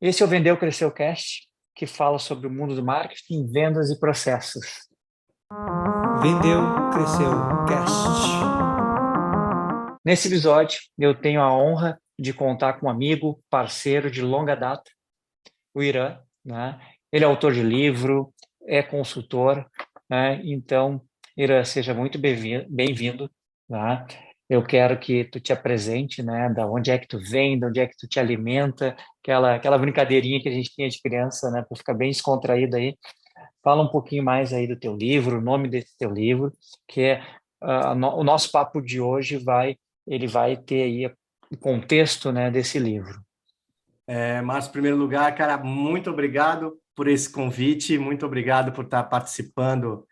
Esse é o Vendeu Cresceu Cast, que fala sobre o mundo do marketing, vendas e processos. Vendeu, cresceu, cast. Nesse episódio, eu tenho a honra de contar com um amigo, parceiro de longa data, o Irã, né? Ele é autor de livro, é consultor, né? Então, Irã, seja muito bem-vindo, tá? Eu quero que tu te apresente, né? Da onde é que tu vem, de onde é que tu te alimenta, aquela brincadeirinha que a gente tinha de criança, né? Para ficar bem descontraído aí. Fala um pouquinho mais aí do teu livro, o nome desse teu livro, que é o nosso papo de hoje ele vai ter aí o contexto, né, desse livro. Márcio, em primeiro lugar, cara, muito obrigado por esse convite, muito obrigado por estar participando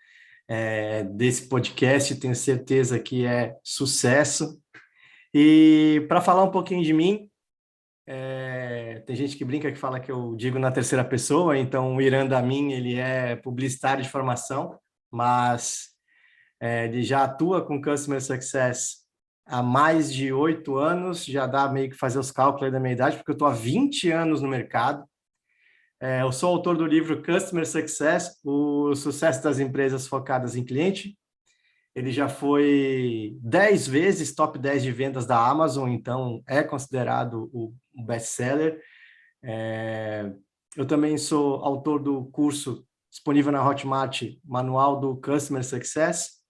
desse podcast, tenho certeza que é sucesso. E para falar um pouquinho de mim, tem gente que brinca que fala que eu digo na terceira pessoa, então o Irã Amin, ele é publicitário de formação, mas ele já atua com Customer Success há mais de 8 anos, já dá meio que fazer os cálculos aí da minha idade, porque eu estou há 20 anos no mercado. Eu sou autor do livro Customer Success, o sucesso das empresas focadas em cliente. Ele já foi 10 vezes top 10 de vendas da Amazon, então é considerado o best-seller. Eu também sou autor do curso disponível na Hotmart, Manual do Customer Success,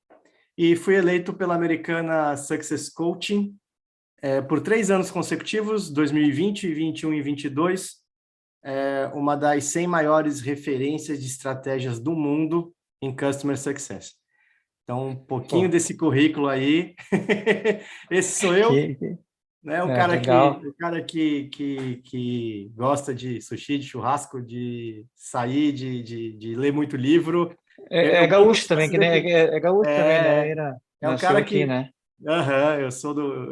e fui eleito pela americana Success Coaching por 3 anos consecutivos, 2020, 21 e 22, uma das 100 maiores referências de estratégias do mundo em Customer Success. Então, um pouquinho Pô, desse currículo aí. Esse sou eu, que, né? O é, cara que, legal. o cara que gosta de sushi, de churrasco, de sair, de ler muito livro. É Eu brinco gaúcho com a também, que torcida né? que É gaúcho também, né? é, Ira? é o Nasceu cara aqui, que. né? Aham, eu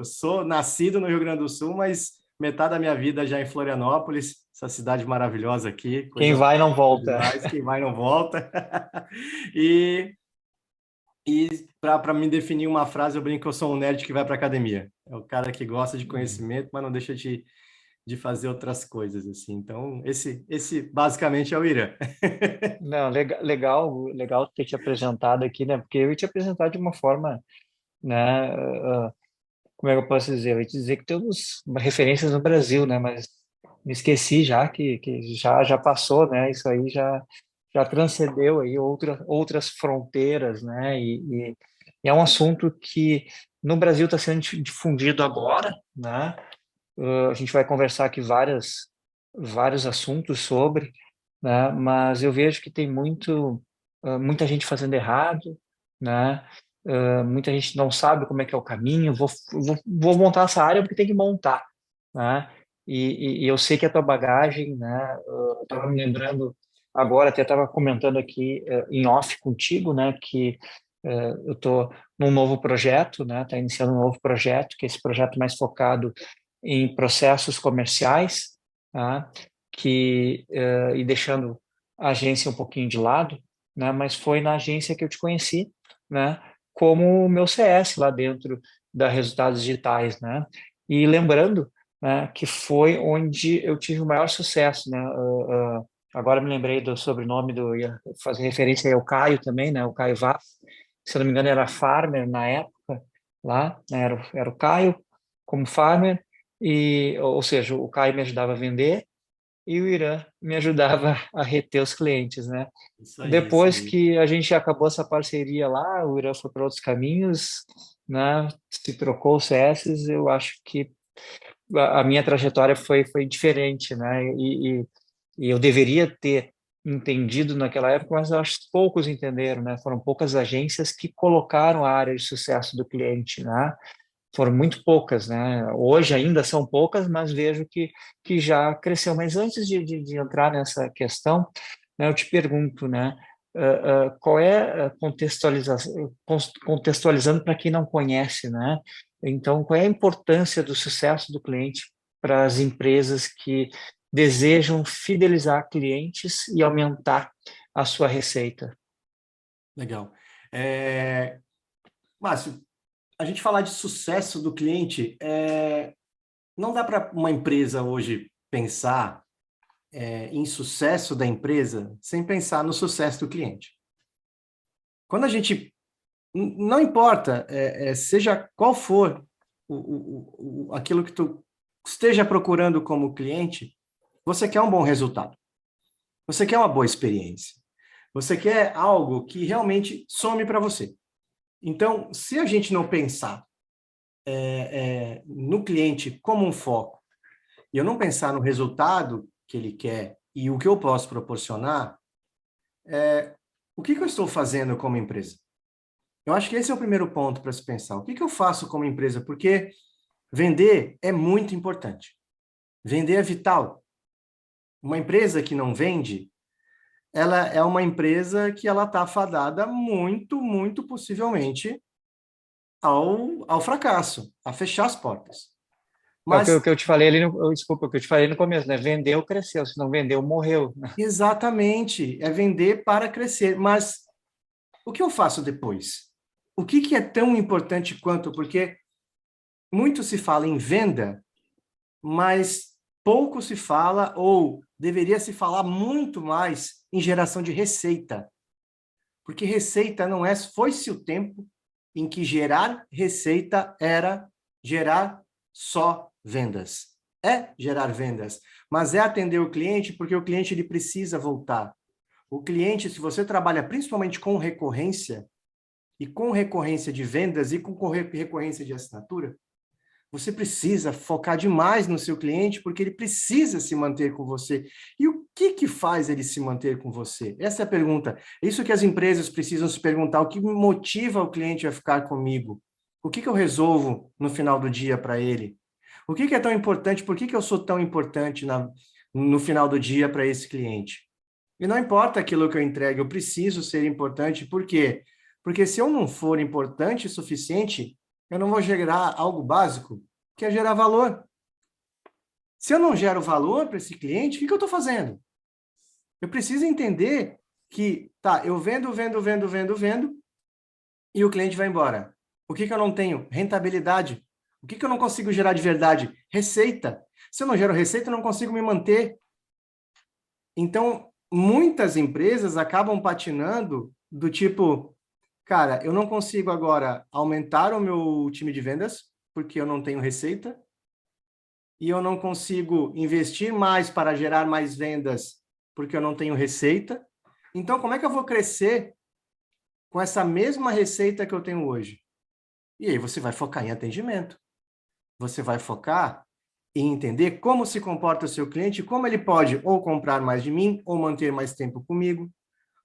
sou nascido no Rio Grande do Sul, mas metade da minha vida já em Florianópolis, essa cidade maravilhosa aqui, Quem coisa vai não boa volta. demais, quem vai não volta. E, e para me definir uma frase, eu brinco que eu sou um nerd que vai para academia. É o cara que gosta de conhecimento, mas não deixa de fazer outras coisas, assim. Então, esse basicamente é o Irã. Não, legal ter te apresentado aqui, né? Porque eu ia te apresentar de uma forma, né? Como é que eu posso dizer? Eu ia te dizer que temos referências no Brasil, né? Mas me esqueci já que já passou, né? Isso aí já transcendeu aí outras fronteiras, né? E é um assunto que no Brasil está sendo difundido agora, né? A gente vai conversar aqui vários assuntos sobre, né? Mas eu vejo que tem muita gente fazendo errado, né? Muita gente não sabe como é que é o caminho. Vou montar essa área porque tem que montar, né? E eu sei que a tua bagagem, né? Eu estava me lembrando agora, até estava comentando aqui em off contigo, né? Que eu estou num novo projeto, né? Está iniciando um novo projeto, que é esse projeto mais focado em processos comerciais, tá? E deixando a agência um pouquinho de lado, né? Mas foi na agência que eu te conheci, né? Como o meu CS lá dentro da Resultados Digitais, né? E lembrando, né, que foi onde eu tive o maior sucesso, né? Agora me lembrei do sobrenome ia fazer referência aí ao Caio também, né? O Caio Vaz, se eu não me engano era farmer na época lá, né? Era o Caio como farmer ou seja, o Caio me ajudava a vender e o Irã me ajudava a reter os clientes, né? Isso aí, isso Depois aí. que a gente acabou essa parceria lá, o Irã foi para outros caminhos, né? Se trocou os CS, eu acho que a minha trajetória foi diferente, né? E eu deveria ter entendido naquela época, mas eu acho que poucos entenderam, né? Foram poucas agências que colocaram a área de sucesso do cliente, né? Foram muito poucas, né? Hoje ainda são poucas, mas vejo que já cresceu. Mas antes de entrar nessa questão, né, eu te pergunto, né? Qual é a contextualização, contextualizando para quem não conhece, né? Então, qual é a importância do sucesso do cliente para as empresas que desejam fidelizar clientes e aumentar a sua receita? Legal. É, Márcio, a gente falar de sucesso do cliente, não dá para uma empresa hoje pensar em sucesso da empresa sem pensar no sucesso do cliente. Quando a gente, não importa, seja qual for aquilo que tu esteja procurando como cliente, você quer um bom resultado. Você quer uma boa experiência. Você quer algo que realmente some para você. Então, se a gente não pensar no cliente como um foco, e eu não pensar no resultado que ele quer e o que eu posso proporcionar, o que eu estou fazendo como empresa? Eu acho que esse é o primeiro ponto para se pensar. O que eu faço como empresa? Porque vender é muito importante. Vender é vital. Uma empresa que não vende, ela é uma empresa que ela está fadada muito, muito possivelmente ao fracasso, a fechar as portas. É o Mas, que eu te falei ali, desculpa, o que eu te falei no começo, né? Vendeu, cresceu. Se não vendeu, morreu. exatamente, é vender para crescer. Mas o que eu faço depois? O que é tão importante quanto? Porque muito se fala em venda, mas pouco se fala, ou deveria se falar muito mais, em geração de receita. Porque receita não é... Foi-se o tempo em que gerar receita era gerar só vendas. É gerar vendas, mas é atender o cliente, porque o cliente ele precisa voltar. O cliente, se você trabalha principalmente com recorrência, e com recorrência de vendas e com recorrência de assinatura, você precisa focar demais no seu cliente, porque ele precisa se manter com você. E o que faz ele se manter com você? Essa é a pergunta. É isso que as empresas precisam se perguntar. O que motiva o cliente a ficar comigo? O que eu resolvo no final do dia para ele? O que é tão importante? Por que eu sou tão importante no final do dia para esse cliente? E não importa aquilo que eu entregue, eu preciso ser importante. Por quê? Porque se eu não for importante o suficiente, eu não vou gerar algo básico, que é gerar valor. Se eu não gero valor para esse cliente, o que eu estou fazendo? Eu preciso entender que, tá, eu vendo, vendo, vendo, vendo, vendo, e o cliente vai embora. O que eu não tenho? Rentabilidade. O que eu não consigo gerar de verdade? Receita. Se eu não gero receita, eu não consigo me manter. Então, muitas empresas acabam patinando do tipo, cara, eu não consigo agora aumentar o meu time de vendas, porque eu não tenho receita, e eu não consigo investir mais para gerar mais vendas, porque eu não tenho receita. Então, como é que eu vou crescer com essa mesma receita que eu tenho hoje? E aí você vai focar em atendimento. Você vai focar em entender como se comporta o seu cliente, como ele pode ou comprar mais de mim, ou manter mais tempo comigo,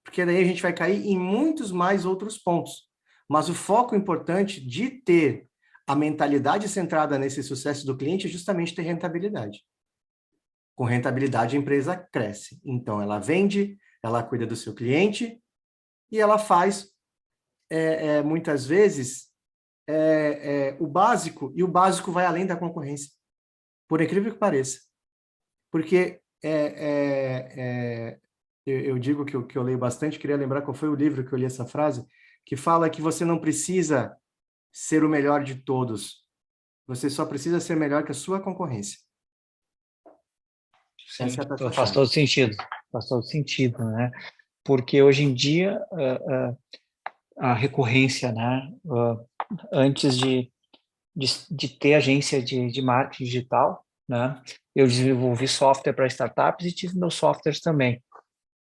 porque daí a gente vai cair em muitos mais outros pontos. Mas o foco importante de ter a mentalidade centrada nesse sucesso do cliente é justamente ter rentabilidade. Com rentabilidade, a empresa cresce. Então, ela vende, ela cuida do seu cliente e ela faz, muitas vezes, o básico, e o básico vai além da concorrência. Por incrível que pareça. Porque eu digo que eu leio bastante, queria lembrar qual foi o livro que eu li essa frase, que fala que você não precisa ser o melhor de todos, você só precisa ser melhor que a sua concorrência. Sim, Essa é a faz peça-chave. todo sentido. Faz todo sentido, né? Porque hoje em dia a recorrência, né? Antes de ter agência de marketing digital, né? Eu desenvolvi software para startups e tive meus softwares também,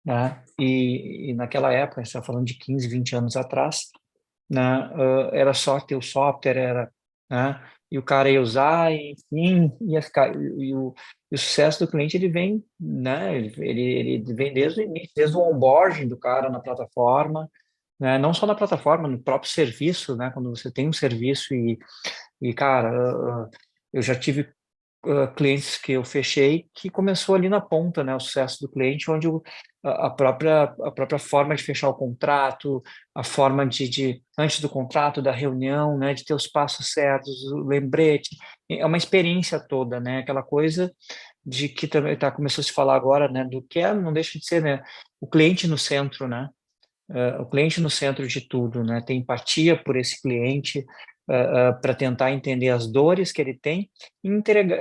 né? E naquela época, a gente está falando de 15, 20 anos atrás, né? Era só ter o software, né? E o cara ia usar, e, enfim, ia ficar. E o sucesso do cliente, ele vem, né? Ele vem desde o início, desde o onboarding do cara na plataforma, né? Não só na plataforma, no próprio serviço, né? Quando você tem um serviço cara, eu já tive clientes que eu fechei que começou ali na ponta, né, o sucesso do cliente, onde a própria forma de fechar o contrato, a forma antes do contrato, da reunião, né, de ter os passos certos, o lembrete, é uma experiência toda, né, aquela coisa de que também começou a se falar agora, né, do que não deixa de ser, né, o cliente no centro, né, o cliente no centro de tudo, né? Ter empatia por esse cliente, para tentar entender as dores que ele tem e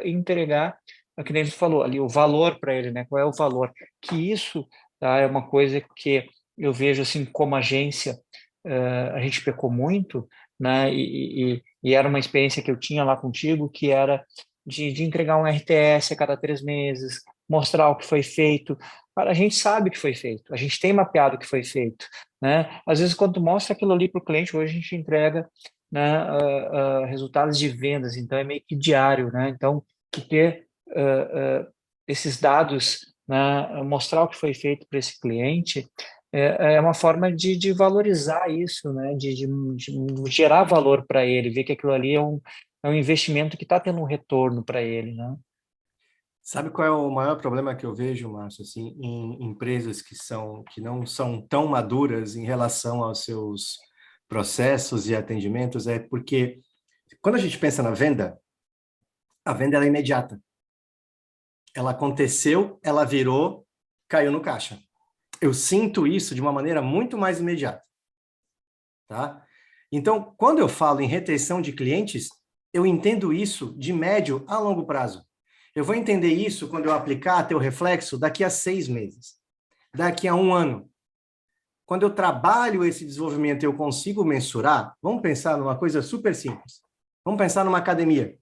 entregar é que nem ele falou ali, o valor para ele, né? Qual é o valor? Que isso, tá, é uma coisa que eu vejo assim como agência, a gente pecou muito, né? E era uma experiência que eu tinha lá contigo, que era de entregar um RTS a cada 3 meses, mostrar o que foi feito. Cara, a gente sabe o que foi feito, a gente tem mapeado o que foi feito, né? Às vezes, quando tu mostra aquilo ali para o cliente, hoje a gente entrega, né, resultados de vendas, então é meio que diário, né? Então, tu ter esses dados, né, mostrar o que foi feito para esse cliente, é uma forma de valorizar isso, né, de gerar valor para ele, ver que aquilo ali é um investimento que está tendo um retorno para ele, né? Sabe qual é o maior problema que eu vejo, Márcio, assim, em empresas que não são tão maduras em relação aos seus processos e atendimentos? É porque quando a gente pensa na venda, a venda ela é imediata. Ela aconteceu, ela virou, caiu no caixa. Eu sinto isso de uma maneira muito mais imediata, tá? Então, quando eu falo em retenção de clientes, eu entendo isso de médio a longo prazo. Eu vou entender isso quando eu aplicar teu reflexo daqui a 6 meses, daqui a um ano. Quando eu trabalho esse desenvolvimento e eu consigo mensurar, vamos pensar numa coisa super simples. Vamos pensar numa academia.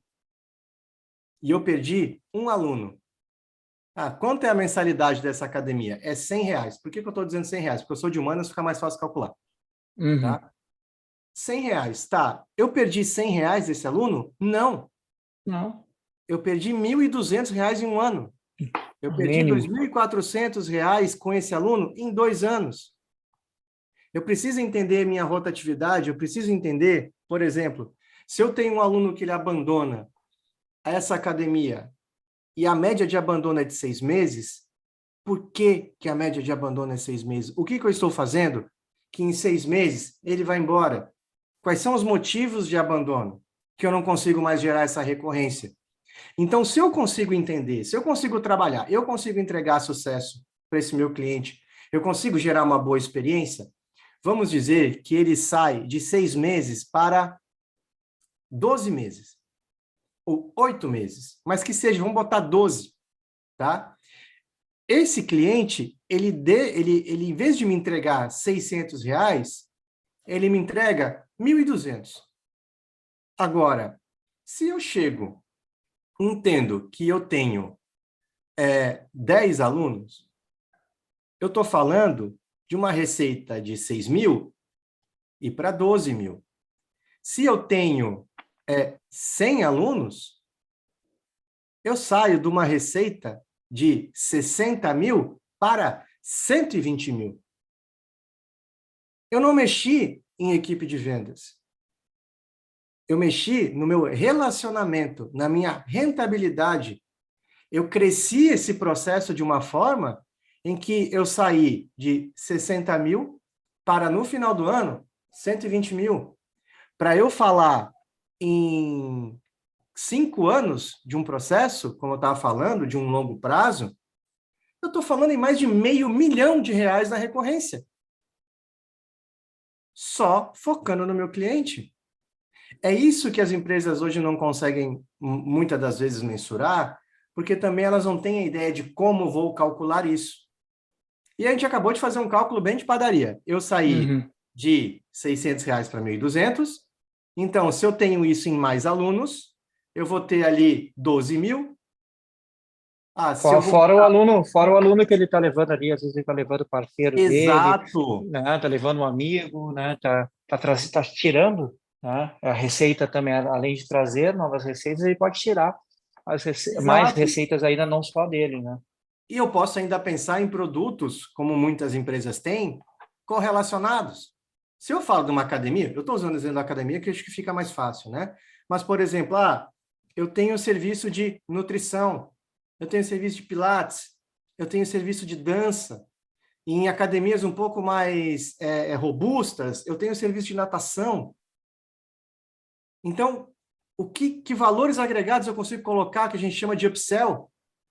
E eu perdi um aluno. Quanto é a mensalidade dessa academia? É R$ 100. Por que eu estou dizendo R$ 100? Porque eu sou de humanas, fica mais fácil calcular. Uhum. Tá? R$ 100, tá. Eu perdi R$ 100 desse aluno? Não. Não, Eu perdi R$ 1.200 em um ano. Eu o perdi mínimo. R$ 2.400 com esse aluno em 2 anos. Eu preciso entender minha rotatividade, eu preciso entender, por exemplo, se eu tenho um aluno que ele abandona essa academia e a média de abandono é de 6 meses, por que que a média de abandono é 6 meses? O que que eu estou fazendo que em 6 meses ele vai embora? Quais são os motivos de abandono? Que eu não consigo mais gerar essa recorrência. Então, se eu consigo entender, se eu consigo trabalhar, eu consigo entregar sucesso para esse meu cliente, eu consigo gerar uma boa experiência, vamos dizer que ele sai de 6 meses para 12 meses, ou 8 meses, mas que seja, vamos botar 12, tá? Esse cliente, ele em vez de me entregar R$ 600, ele me entrega 1.200. Agora, se eu chego, entendo que eu tenho 10 alunos, eu estou falando de uma receita de 6.000 e para 12.000. Se eu tenho 100 alunos, eu saio de uma receita de 60.000 para 120.000. Eu não mexi em equipe de vendas. Eu mexi no meu relacionamento, na minha rentabilidade. Eu cresci esse processo de uma forma em que eu saí de 60.000 para, no final do ano, 120.000. Para eu falar em 5 anos de um processo, como eu estava falando, de um longo prazo, eu estou falando em mais de R$ 500.000 na recorrência. Só focando no meu cliente. É isso que as empresas hoje não conseguem, muitas das vezes, mensurar, porque também elas não têm a ideia de como vou calcular isso. E a gente acabou de fazer um cálculo bem de padaria. Eu saí Uhum. de R$ 600 para 1.200. Então, se eu tenho isso em mais alunos, eu vou ter ali 12.000. Se eu vou botar... Fora o aluno que ele está levando ali, às vezes ele está levando o parceiro dele, Exato. né? Está levando um amigo, né? Tá tirando, né? A receita também, além de trazer novas receitas, ele pode tirar mais Exato. receitas ainda não só dele, né? E eu posso ainda pensar em produtos, como muitas empresas têm, correlacionados. Se eu falo de uma academia, eu estou usando o exemplo da academia que acho que fica mais fácil, né? Mas, por exemplo, eu tenho serviço de nutrição, eu tenho serviço de pilates, eu tenho serviço de dança. E em academias um pouco mais robustas, eu tenho serviço de natação. Então, que valores agregados eu consigo colocar que a gente chama de upsell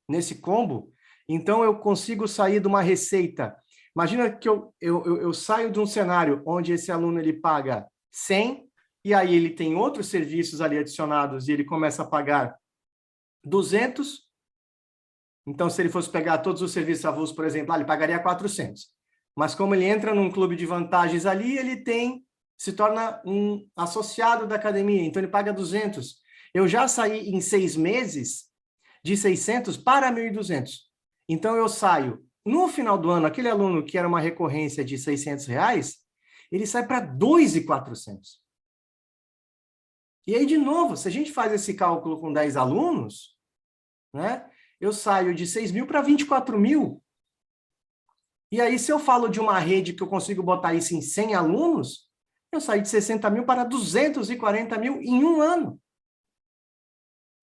nesse combo? Então, eu consigo sair de uma receita. Imagina que eu saio de um cenário onde esse aluno ele paga 100, e aí ele tem outros serviços ali adicionados e ele começa a pagar 200. Então, se ele fosse pegar todos os serviços avulsos, por exemplo, ele pagaria 400. Mas como ele entra num clube de vantagens ali, se torna um associado da academia, então ele paga 200. Eu já saí em 6 meses de 600 para 1.200. Então, eu saio, no final do ano, aquele aluno que era uma recorrência de R$ 600, ele sai para 2.400. E aí, de novo, se a gente faz esse cálculo com 10 alunos, né, eu saio de 6.000 para 24.000. E aí, se eu falo de uma rede que eu consigo botar isso em 100 alunos, eu saio de 60.000 para 240.000 em um ano.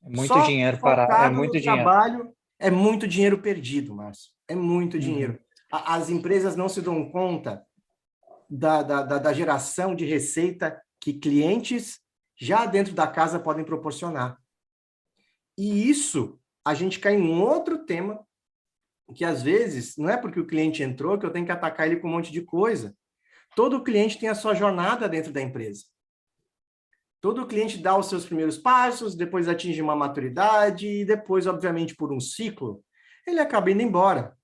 É muito Só dinheiro para, é focado muito no dinheiro. trabalho, é muito dinheiro perdido, Márcio. É muito Uhum. dinheiro. As empresas não se dão conta da geração de receita que clientes já dentro da casa podem proporcionar. E isso, a gente cai em um outro tema, que às vezes, não é porque o cliente entrou que eu tenho que atacar ele com um monte de coisa. Todo cliente tem a sua jornada dentro da empresa. Todo cliente dá os seus primeiros passos, depois atinge uma maturidade, e depois, obviamente, por um ciclo, ele acaba indo embora.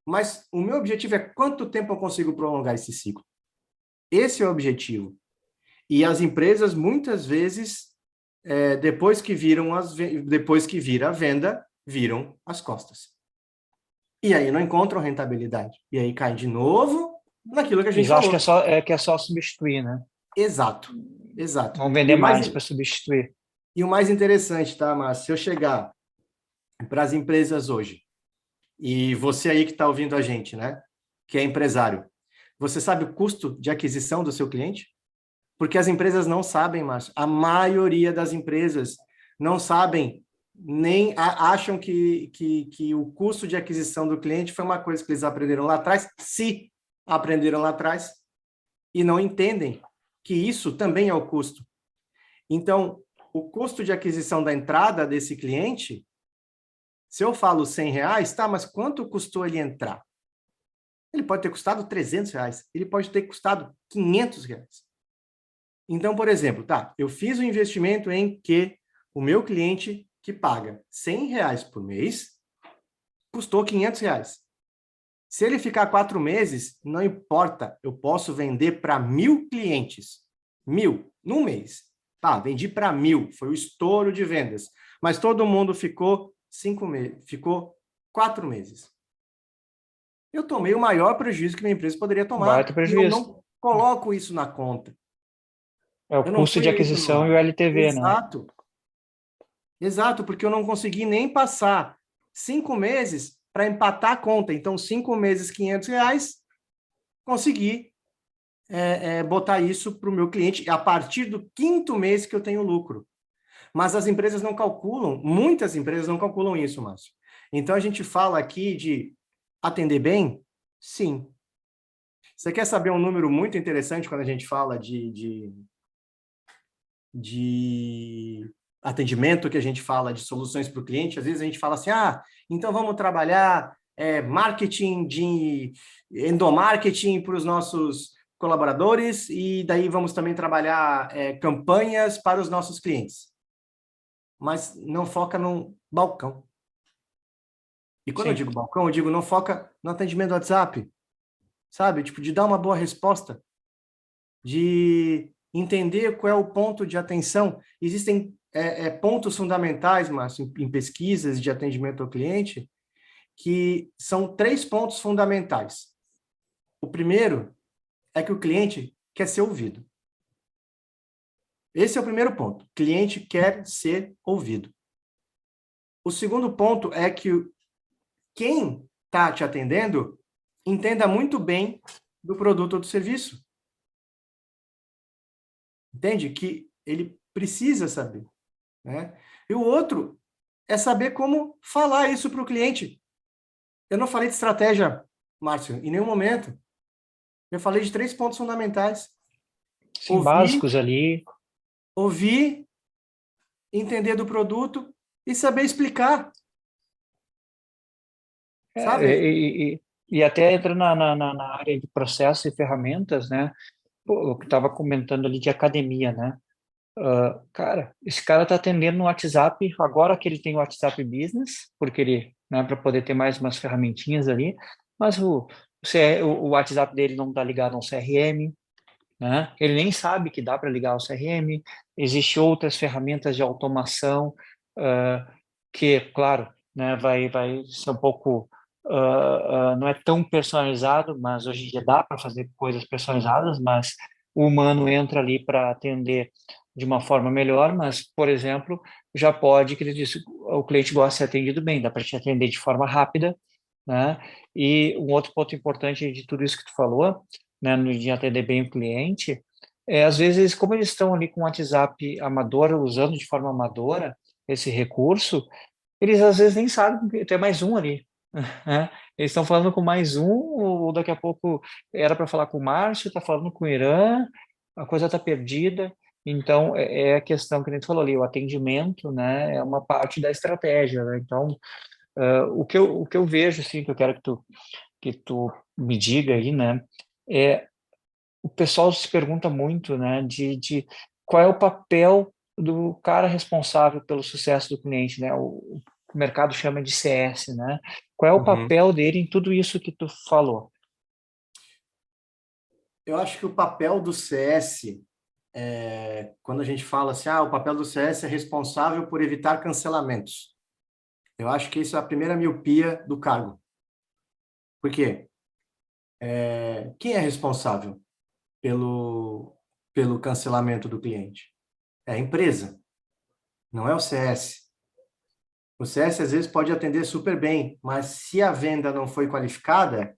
Mas o meu objetivo é quanto tempo eu consigo prolongar esse ciclo. Esse é o objetivo. E as empresas, muitas vezes, depois que vira a venda, viram as costas. E aí não encontram rentabilidade. E aí cai de novo naquilo que a gente Eles acham falou. que é só substituir, né? Exato, exato. Vão E vender o mais, mais para substituir. e o mais interessante, tá, Márcio? Se eu chegar para as empresas hoje, e você aí que está ouvindo a gente, né? Que é empresário, você sabe o custo de aquisição do seu cliente? Porque as empresas não sabem, Márcio. A maioria das empresas não sabem, nem acham que o custo de aquisição do cliente foi uma coisa que eles aprenderam lá atrás, se aprenderam lá atrás, e não entendem que isso também é o custo. Então, o custo de aquisição da entrada desse cliente, se eu falo R$ 100, tá, mas quanto custou ele entrar? Ele pode ter custado R$ 300, ele pode ter custado R$ 500. Então, por exemplo, tá, eu fiz o investimento em que o meu cliente que paga R$ 100 por mês custou R$ 500. Se ele ficar 4 meses, não importa, eu posso vender para 1.000 clientes. 1.000, num mês. Tá, vendi para 1.000, foi o estouro de vendas. Mas todo mundo ficou 5 meses, ficou 4 meses. Eu tomei o maior prejuízo que minha empresa poderia tomar. Baita E eu prejuízo. não coloco isso na conta. É o Eu não custo de ponho isso no aquisição e o lado. LTV, né? Exato. Exato, porque eu não consegui nem passar 5 meses para empatar a conta. Então, 5 meses, R$ 500, consegui botar isso para o meu cliente a partir do quinto mês que eu tenho lucro. Mas as empresas não calculam, muitas empresas não calculam isso, Márcio. Então, a gente fala aqui de atender bem? Sim. Você quer saber um número muito interessante quando a gente fala de atendimento, que a gente fala de soluções para o cliente? Às vezes a gente fala assim, então vamos trabalhar marketing de endomarketing para os nossos colaboradores e daí vamos também trabalhar campanhas para os nossos clientes. Mas não foca no balcão. E quando eu Sim. digo balcão, eu digo não foca no atendimento do WhatsApp, sabe? Tipo, de dar uma boa resposta, de entender qual é o ponto de atenção. Existem pontos fundamentais, Márcio, em pesquisas de atendimento ao cliente, que são 3 pontos fundamentais. O primeiro é que o cliente quer ser ouvido. Esse é o primeiro ponto. O cliente quer ser ouvido. O segundo ponto é que quem está te atendendo entenda muito bem do produto ou do serviço. Entende? Que ele precisa saber. Né? E o outro é saber como falar isso para o cliente. Eu não falei de estratégia, Márcio, em nenhum momento. Eu falei de 3 pontos fundamentais. Sim, Ouvir, básicos ali. ouvir, entender do produto e saber explicar, É, sabe? e até entra na área de processos e ferramentas, né? Pô, o que estava comentando ali de academia, né? Cara, esse cara está atendendo no WhatsApp, agora que ele tem o WhatsApp Business, porque ele né, para poder ter mais umas ferramentinhas ali, mas o WhatsApp dele não está ligado a um CRM, né? Ele nem sabe que dá para ligar ao CRM. Existem outras ferramentas de automação ah, que, claro, né, vai ser um pouco não é tão personalizado, mas hoje em dia dá para fazer coisas personalizadas, mas o humano entra ali para atender de uma forma melhor, mas, por exemplo, já pode, que ele disse, o cliente gosta de ser atendido bem, dá para te atender de forma rápida, né? E um outro ponto importante de tudo isso que tu falou, né, no de atender bem o cliente, às vezes, como eles estão ali com o WhatsApp amador, usando de forma amadora esse recurso, eles às vezes nem sabem que tem mais um ali, né? Eles estão falando com mais um, ou daqui a pouco era para falar com o Márcio, está falando com o Irã, a coisa está perdida. Então, é a questão que a gente falou ali, o atendimento, né, é uma parte da estratégia, né? Então, o que eu vejo, assim, que eu quero que tu me diga aí, né, é o pessoal se pergunta muito, né, de qual é o papel do cara responsável pelo sucesso do cliente, né? O mercado chama de CS, né? Qual é o Uhum. papel dele em tudo isso que tu falou? Eu acho que o papel do CS, quando a gente fala assim, o papel do CS é responsável por evitar cancelamentos. Eu acho que isso é a primeira miopia do cargo. Por quê? Quem é responsável pelo cancelamento do cliente? É a empresa, não é o CS. O CS às vezes pode atender super bem, mas se a venda não foi qualificada,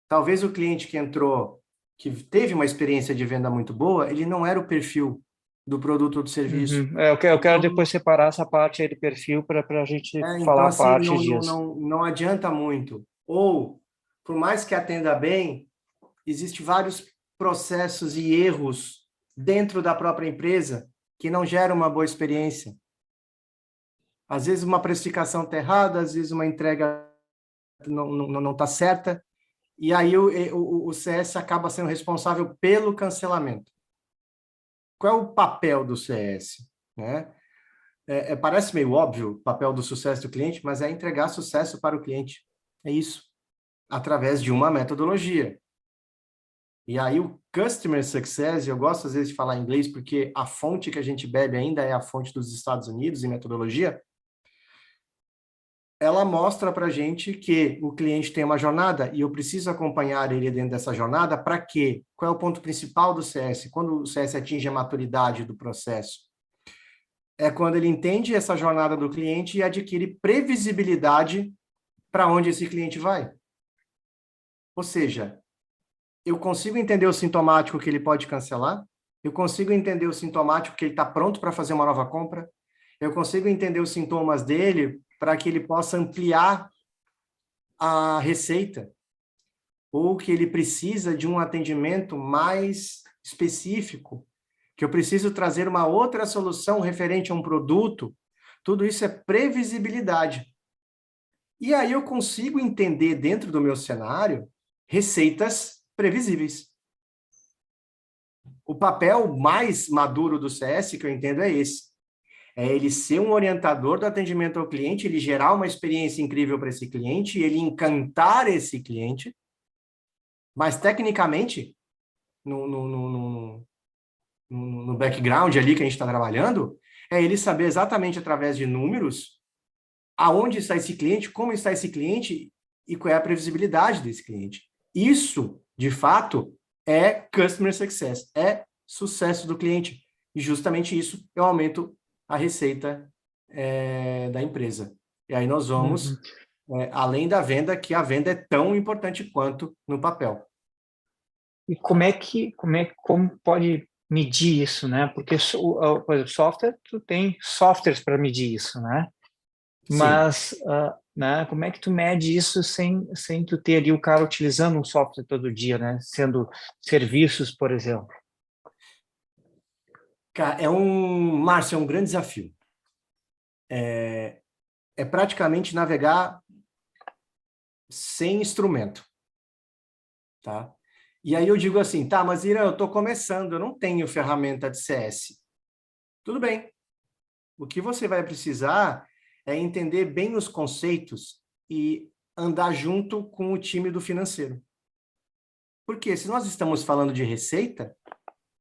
talvez o cliente que entrou, que teve uma experiência de venda muito boa, ele não era o perfil do produto ou do serviço. Uhum. Eu quero Então, depois separar essa parte aí de perfil para a gente então falar a assim, parte não, não, disso. não, não adianta muito. Ou, por mais que atenda bem, existem vários processos e erros dentro da própria empresa que não geram uma boa experiência. Às vezes uma precificação está errada, às vezes uma entrega não está certa, e aí o CS acaba sendo responsável pelo cancelamento. Qual é o papel do CS? Né? Parece meio óbvio o papel do sucesso do cliente, mas é entregar sucesso para o cliente. É isso, através de uma metodologia. E aí o Customer Success, eu gosto às vezes de falar em inglês porque a fonte que a gente bebe ainda é a fonte dos Estados Unidos em metodologia, ela mostra para a gente que o cliente tem uma jornada e eu preciso acompanhar ele dentro dessa jornada para quê? Qual é o ponto principal do CS? Quando o CS atinge a maturidade do processo? É quando ele entende essa jornada do cliente e adquire previsibilidade para onde esse cliente vai. Ou seja, eu consigo entender o sintomático que ele pode cancelar, eu consigo entender o sintomático que ele está pronto para fazer uma nova compra, eu consigo entender os sintomas dele para que ele possa ampliar a receita, ou que ele precisa de um atendimento mais específico, que eu preciso trazer uma outra solução referente a um produto. Tudo isso é previsibilidade. E aí eu consigo entender dentro do meu cenário receitas previsíveis. O papel mais maduro do CS, que eu entendo, é esse. É ele ser um orientador do atendimento ao cliente, ele gerar uma experiência incrível para esse cliente, ele encantar esse cliente, mas tecnicamente, no background ali que a gente está trabalhando, é ele saber exatamente através de números aonde está esse cliente, como está esse cliente e qual é a previsibilidade desse cliente. Isso, de fato, é customer success, é sucesso do cliente. E justamente isso eu aumento a receita da empresa. E aí nós Uhum. vamos, além da venda, que a venda é tão importante quanto no papel. E como pode medir isso, né? Porque, por exemplo, software, tu tem softwares para medir isso, né? Sim. Mas, né, como é que tu mede isso sem tu ter ali o cara utilizando um software todo dia, né? Sendo serviços, por exemplo. Cara, Márcio, é um grande desafio. É praticamente navegar sem instrumento, tá? E aí eu digo assim, tá, mas Ira, eu estou começando, eu não tenho ferramenta de CS. Tudo bem. O que você vai precisar é entender bem os conceitos e andar junto com o time do financeiro. Porque se nós estamos falando de receita,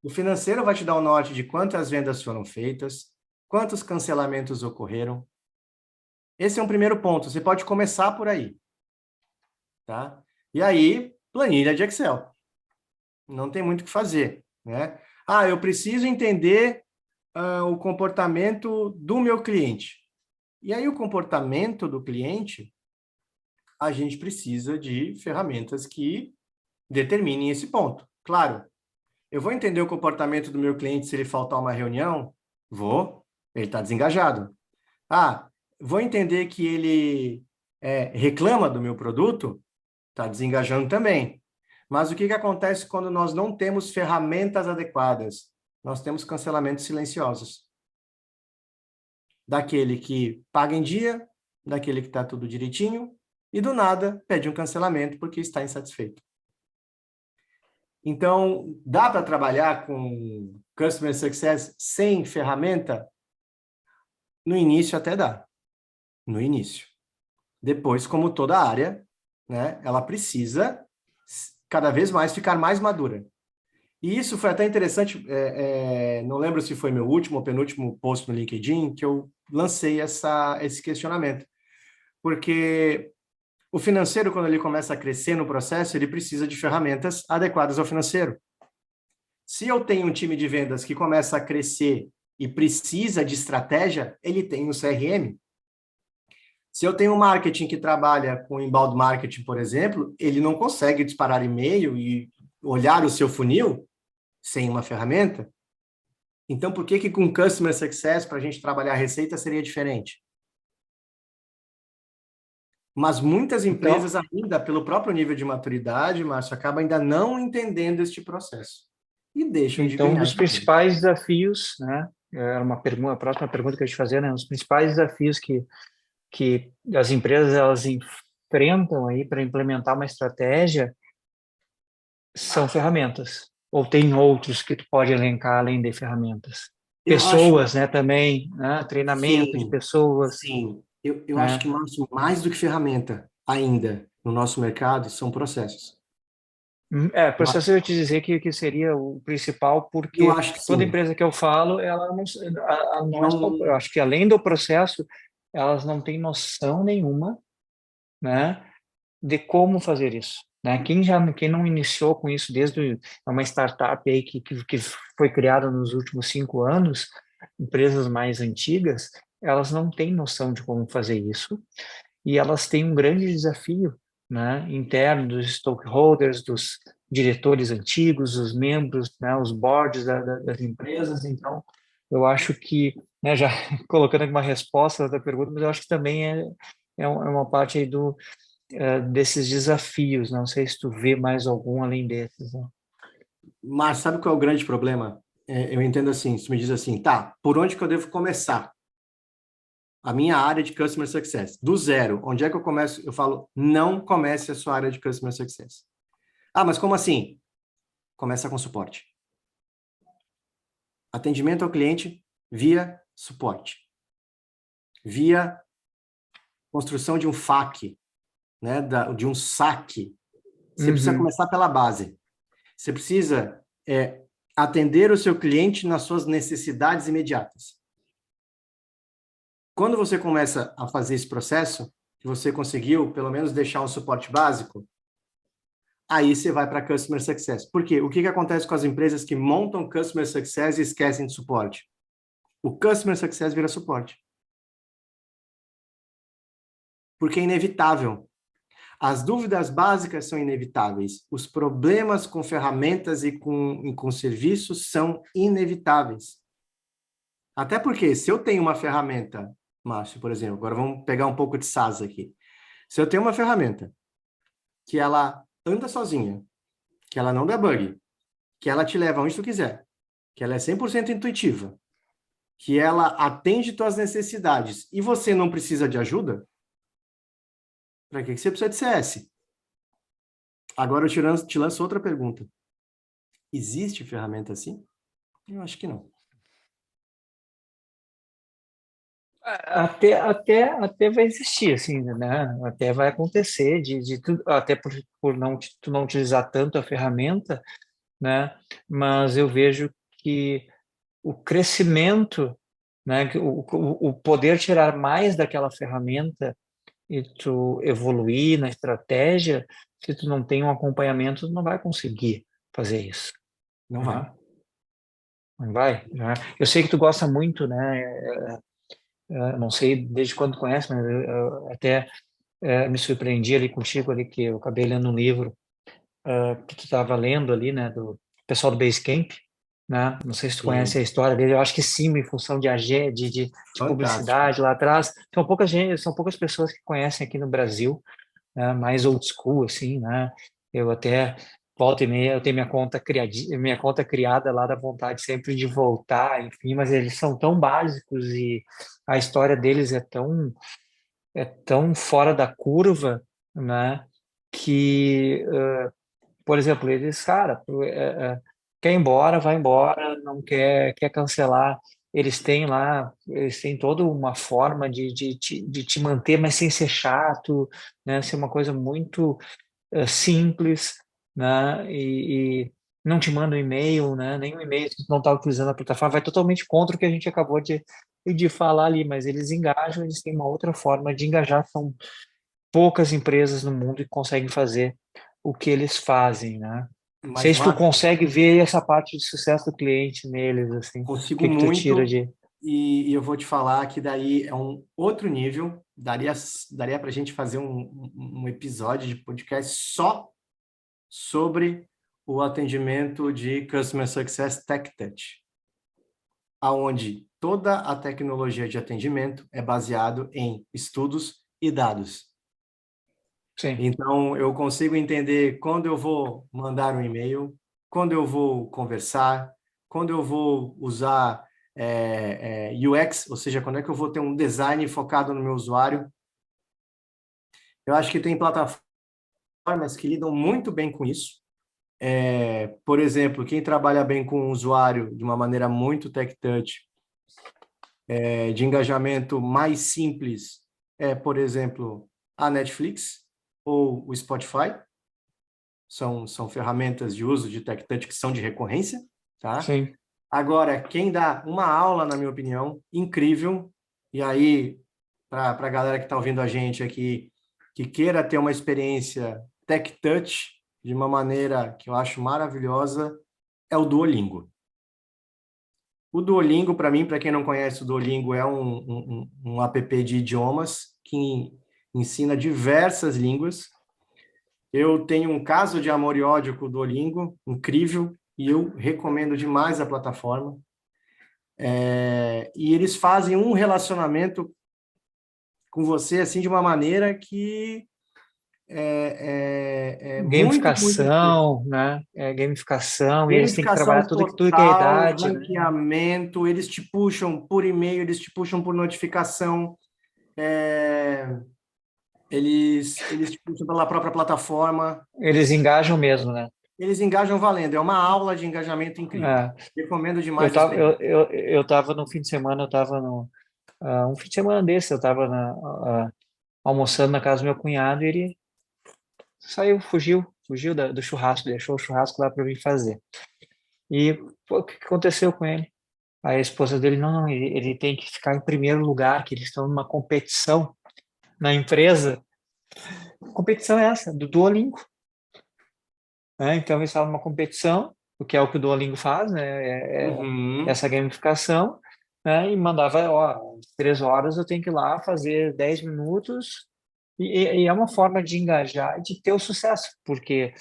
o financeiro vai te dar o norte de quantas vendas foram feitas, quantos cancelamentos ocorreram. Esse é um primeiro ponto. Você pode começar por aí, tá? E aí, planilha de Excel. Não tem muito o que fazer, né? Ah, eu preciso entender o comportamento do meu cliente. E aí, o comportamento do cliente, a gente precisa de ferramentas que determinem esse ponto. Claro, eu vou entender o comportamento do meu cliente se ele faltar uma reunião? Vou. Ele está desengajado. Ah, vou entender que ele reclama do meu produto? Está desengajando também. Mas o que acontece quando nós não temos ferramentas adequadas? Nós temos cancelamentos silenciosos. Daquele que paga em dia, daquele que está tudo direitinho, e do nada pede um cancelamento porque está insatisfeito. Então, dá para trabalhar com Customer Success sem ferramenta? No início até dá. No início. Depois, como toda área, né, ela precisa cada vez mais ficar mais madura. E isso foi até interessante, não lembro se foi meu último ou penúltimo post no LinkedIn, que eu lancei esse questionamento. Porque o financeiro, quando ele começa a crescer no processo, ele precisa de ferramentas adequadas ao financeiro. Se eu tenho um time de vendas que começa a crescer e precisa de estratégia, ele tem um CRM. Se eu tenho um marketing que trabalha com inbound marketing, por exemplo, ele não consegue disparar e-mail e olhar o seu funil sem uma ferramenta. Então, por que com Customer Success, para a gente trabalhar a receita, seria diferente? Mas muitas empresas ainda, pelo próprio nível de maturidade, Márcio, acabam ainda não entendendo este processo. E deixam de Então, um ganhar dos dinheiro. principais desafios, né? Era uma pergunta, a próxima pergunta que eu ia te fazer, né? Os principais desafios que as empresas elas enfrentam aí para implementar uma estratégia são ferramentas. Ou tem outros que tu pode elencar além de ferramentas? Eu acho, Pessoas, né? Também, né? Treinamento de sim, pessoas, sim. Eu acho que, né? Márcio, mais do que ferramenta ainda no nosso mercado são processos. Processo eu ia te dizer que seria o principal, Eu porque acho que toda sim. empresa que eu falo, ela não, não é só, Não, eu acho que além do processo, elas não têm noção nenhuma, né, de como fazer isso, né? Quem não iniciou com isso desde uma startup aí que foi criada nos últimos 5 anos, empresas mais antigas, elas não têm noção de como fazer isso e elas têm um grande desafio, né, interno dos stakeholders, dos diretores antigos, os membros, né, os boards das empresas. Então, eu acho que, né, já colocando aqui uma resposta da pergunta, mas eu acho que também é uma parte aí desses desafios. Não sei se tu vê mais algum além desses, né? mas sabe qual é o grande problema? Eu entendo assim, se me diz assim, tá, por onde que eu devo começar? A minha área de Customer Success, do zero. Onde é que eu começo? Eu falo, não comece a sua área de Customer Success. Ah, mas como assim? Começa com suporte. Atendimento ao cliente via suporte. Via construção de um FAQ, né, de um saque. Você precisa Uhum. começar pela base. Você precisa atender o seu cliente nas suas necessidades imediatas. Quando você começa a fazer esse processo, que você conseguiu pelo menos deixar um suporte básico, aí você vai para Customer Success. Por quê? O que acontece com as empresas que montam Customer Success e esquecem de suporte? O Customer Success vira suporte. Porque é inevitável. As dúvidas básicas são inevitáveis. Os problemas com ferramentas e com serviços são inevitáveis. Até porque, se eu tenho uma ferramenta, Márcio, por exemplo, agora vamos pegar um pouco de SaaS aqui. Se eu tenho uma ferramenta que ela anda sozinha, que ela não dá bug, que ela te leva onde tu quiser, que ela é 100% intuitiva, que ela atende tuas necessidades e você não precisa de ajuda, para que você precisa de CS? Agora eu te lanço outra pergunta. Existe ferramenta assim? Eu acho que não. Até vai existir, assim, né? Até vai acontecer até por tu não utilizar tanto a ferramenta, né? Mas eu vejo que o crescimento, né? Que o poder tirar mais daquela ferramenta e tu evoluir na estratégia, se tu não tem um acompanhamento, tu não vai conseguir fazer isso, Não vai. né? Não vai, né? Eu sei que tu gosta muito, né? Não sei desde quando tu conhece, mas eu até me surpreendi ali contigo ali que eu acabei lendo um livro que tu estava lendo ali, né, do pessoal do Basecamp, né? Não sei se tu conhece a Sim, história dele. Eu acho que sim, em função de fantástico. publicidade lá atrás. São poucas pessoas que conhecem aqui no Brasil, né? Mais old school assim, né? Eu até volta e meia eu tenho minha conta criada lá da vontade sempre de voltar, enfim, mas eles são tão básicos e a história deles é tão fora da curva, né? Que por exemplo, eles, cara, quer ir embora, vai embora, não quer cancelar. Eles têm toda uma forma de te manter, mas sem ser chato, né? Ser uma coisa muito simples, né? E não te manda um e-mail, né? Nenhum e-mail que tu não está utilizando a plataforma, vai totalmente contra o que a gente acabou de falar ali, mas eles engajam, eles têm uma outra forma de engajar, são poucas empresas no mundo que conseguem fazer o que eles fazem, né? Não sei Mas, se tu Márcio, consegue ver essa parte de sucesso do cliente neles, assim. O consigo que que tu tira muito de... e eu vou te falar que daí é um outro nível. Daria para a gente fazer um episódio de podcast só sobre o atendimento de Customer Success Tech Touch, aonde toda a tecnologia de atendimento é baseado em estudos e dados. Sim, Então, eu consigo entender quando eu vou mandar um e-mail, quando eu vou conversar, quando eu vou usar UX, ou seja, quando é que eu vou ter um design focado no meu usuário. Eu acho que tem plataformas que lidam muito bem com isso. Por exemplo, quem trabalha bem com o usuário de uma maneira muito tech touch, de engajamento mais simples, por exemplo, a Netflix ou o Spotify. São ferramentas de uso de tech touch que são de recorrência, tá? sim. Agora, quem dá uma aula, na minha opinião, incrível, e aí, para a galera que está ouvindo a gente aqui, que queira ter uma experiência tech touch de uma maneira que eu acho maravilhosa, é o Duolingo. O Duolingo, para mim, para quem não conhece, o Duolingo é um app de idiomas que ensina diversas línguas. Eu tenho um caso de amor e ódio com o Duolingo, incrível, e eu recomendo demais a plataforma. E eles fazem um relacionamento com você assim de uma maneira que é muito, muito interessante. Gamificação, né? Gamificação, e eles têm que trabalhar Gamificação tudo que é total, idade, né? ranqueamento, eles te puxam por e-mail, eles te puxam por notificação, é, eles te puxam pela própria plataforma. Eles engajam mesmo, né? Eles engajam valendo, é uma aula de engajamento incrível. É, Recomendo demais a experiência. eu tava no fim de semana, um fim de semana desse, eu tava almoçando na casa do meu cunhado e ele fugiu do churrasco, deixou o churrasco lá para eu vir fazer. E pô, o que que aconteceu com ele? Aí a esposa dele, não, ele tem que ficar em primeiro lugar, que eles estão numa competição na empresa. Que competição é essa? Do Duolingo, né? Então eles estavam numa competição, o que é o que o Duolingo faz, né? Uhum. Essa gamificação, né? E mandava, ó, às 3 horas eu tenho que ir lá fazer 10 minutos, e é uma forma de engajar e de ter o sucesso, porque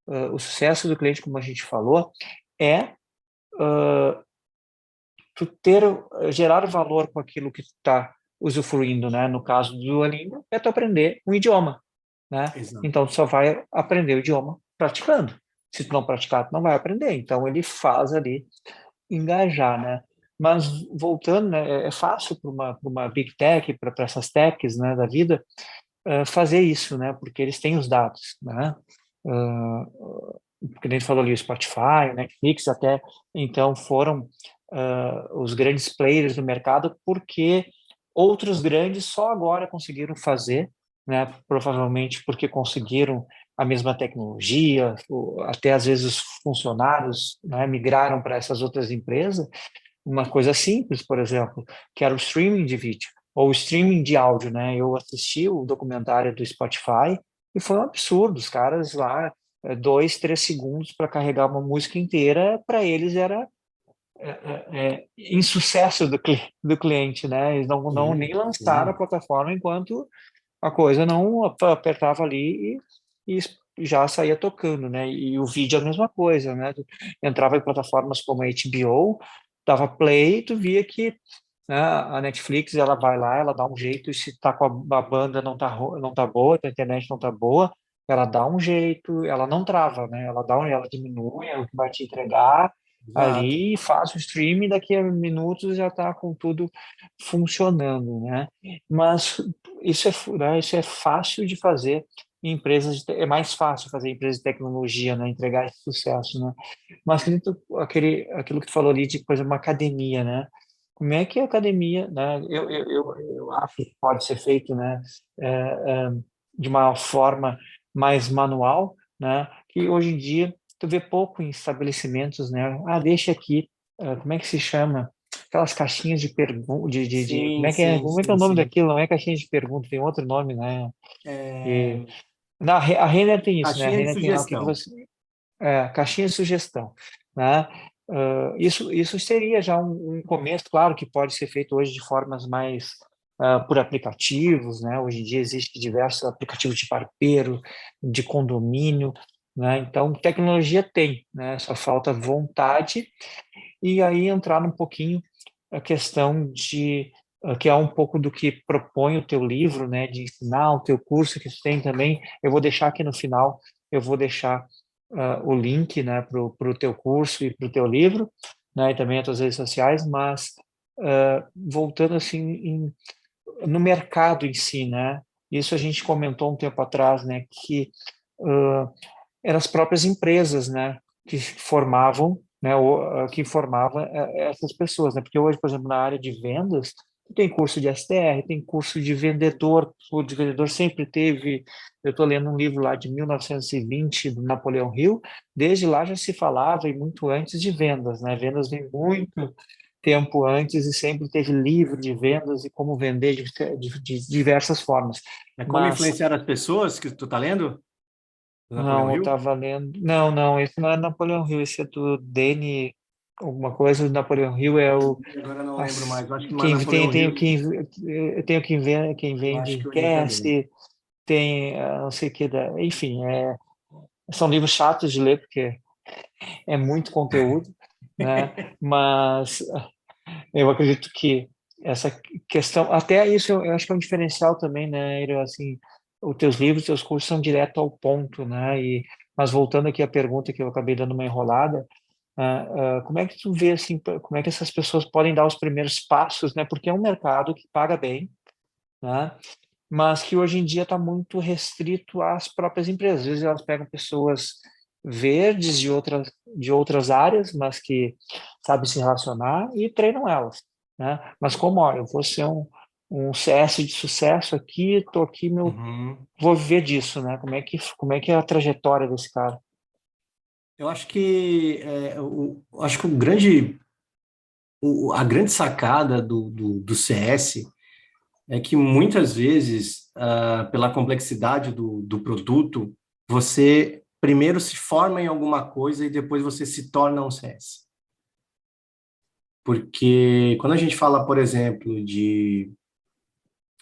o sucesso do cliente, como a gente falou, é tu gerar valor com aquilo que tu está usufruindo, né? No caso do Duolingo, é tu aprender um idioma, né? Exato. Então tu só vai aprender o idioma praticando. Se tu não praticar, tu não vai aprender. Então ele faz ali engajar, né? Mas voltando, né, é fácil para uma big tech, para essas techs, né, da vida, fazer isso, né? Porque eles têm os dados, né? Que nem tu falou ali, o Spotify, o Netflix, até então foram os grandes players do mercado, porque Outros grandes só agora conseguiram fazer, né? Provavelmente porque conseguiram a mesma tecnologia, até às vezes os funcionários, né, migraram para essas outras empresas. Uma coisa simples, por exemplo, que era o streaming de vídeo ou o streaming de áudio, né? Eu assisti o documentário do Spotify e foi um absurdo. Os caras lá, 2, 3 segundos para carregar uma música inteira, para eles era insucesso do cliente, né? Eles não nem Sim, lançaram a sim. plataforma enquanto a coisa não apertava ali e já saía tocando, né? E o vídeo é a mesma coisa, né? Tu entrava em plataformas como a HBO, dava play, tu via que, né, a Netflix, ela vai lá, ela dá um jeito, e se tá com a banda não tá boa, a internet não tá boa, ela dá um jeito, ela não trava, né? Ela diminui, é o que vai te entregar Exato. ali, faz o streaming, daqui a minutos já tá com tudo funcionando, né? Mas né, isso é fácil de fazer em é mais fácil fazer em empresas de tecnologia, né? Entregar esse sucesso, né? Mas aquilo que tu falou ali de coisa, uma academia, né? Como é que a academia, né? Eu acho que pode ser feito, né? é, é, de uma forma mais manual, né? Que hoje em dia tu vê pouco em estabelecimentos, né? Ah, deixa aqui, como é que se chama? Aquelas caixinhas de perguntas, Sim, sim, como é que é o sim, nome sim. daquilo? Não é caixinha de perguntas, tem outro nome, né? E, É, a Renner tem isso, né? A caixinha de Renner tem lá o que sugestão. você, caixinha de sugestão, né? Isso seria já um começo, claro que pode ser feito hoje de formas mais por aplicativos, né? Hoje em dia existem diversos aplicativos de parpeiro, de condomínio, né? Então, tecnologia tem, né? Só falta vontade e aí entrar um pouquinho a questão que é um pouco do que propõe o teu livro, né? De ensinar o teu curso que tu tem também. Eu vou deixar aqui no final, eu vou deixar o link, né, para o teu curso e para o teu livro, né, e também as tuas redes sociais, mas voltando assim no mercado em si, né, isso a gente comentou um tempo atrás, né, que uh, eram as próprias empresas, né, que formavam, né, que formavam essas pessoas, né, porque hoje, por exemplo, na área de vendas, tem curso de SDR, tem curso de vendedor, o de vendedor sempre teve, eu estou lendo um livro lá de 1920, do Napoleão Hill, desde lá já se falava, e muito antes, de vendas, né, vendas vem muito tempo antes e sempre teve livro de vendas e como vender de diversas formas, É como mas influenciar as pessoas que tu tá lendo? Do Napoleão não, eu Hill? estava lendo. Não, não, esse não é Napoleão Hill, esse é do Danny, alguma coisa. Do Napoleão Hill é o. Agora não lembro mais. Eu acho que mais Quem tem, Napoleão Hill, tem o quem eu acho vende que eu li também. enriquece, tem não sei o que, enfim, são livros chatos de ler, porque é muito conteúdo, né? Mas eu acredito que essa questão, até isso eu acho que é um diferencial também, né, Iro, assim, os teus livros, os teus cursos são direto ao ponto, né, mas voltando aqui à pergunta que eu acabei dando uma enrolada, como é que tu vê, assim, como é que essas pessoas podem dar os primeiros passos, né, porque é um mercado que paga bem, né, mas que hoje em dia está muito restrito às próprias empresas. Às vezes elas pegam pessoas verdes de outras áreas, mas que sabem se relacionar e treinam elas, né? Mas como, olha, eu vou ser um CS de sucesso aqui, estou aqui, Uhum. vou viver disso, né? Como é que é a trajetória desse cara? Eu acho que acho que a grande sacada do CS é que muitas vezes, pela complexidade do produto, você primeiro se forma em alguma coisa e depois você se torna um CS. Porque quando a gente fala, por exemplo,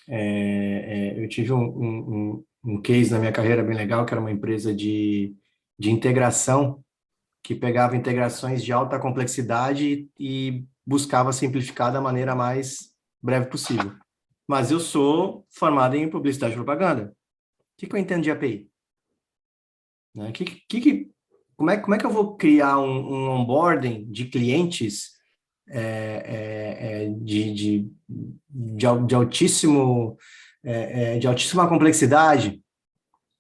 eu tive um case na minha carreira bem legal, que era uma empresa de integração, que pegava integrações de alta complexidade e buscava simplificar da maneira mais breve possível. Mas eu sou formado em publicidade e propaganda. O que eu entendo de API? Né? Como é que eu vou criar um onboarding de clientes de altíssimo, de altíssima complexidade,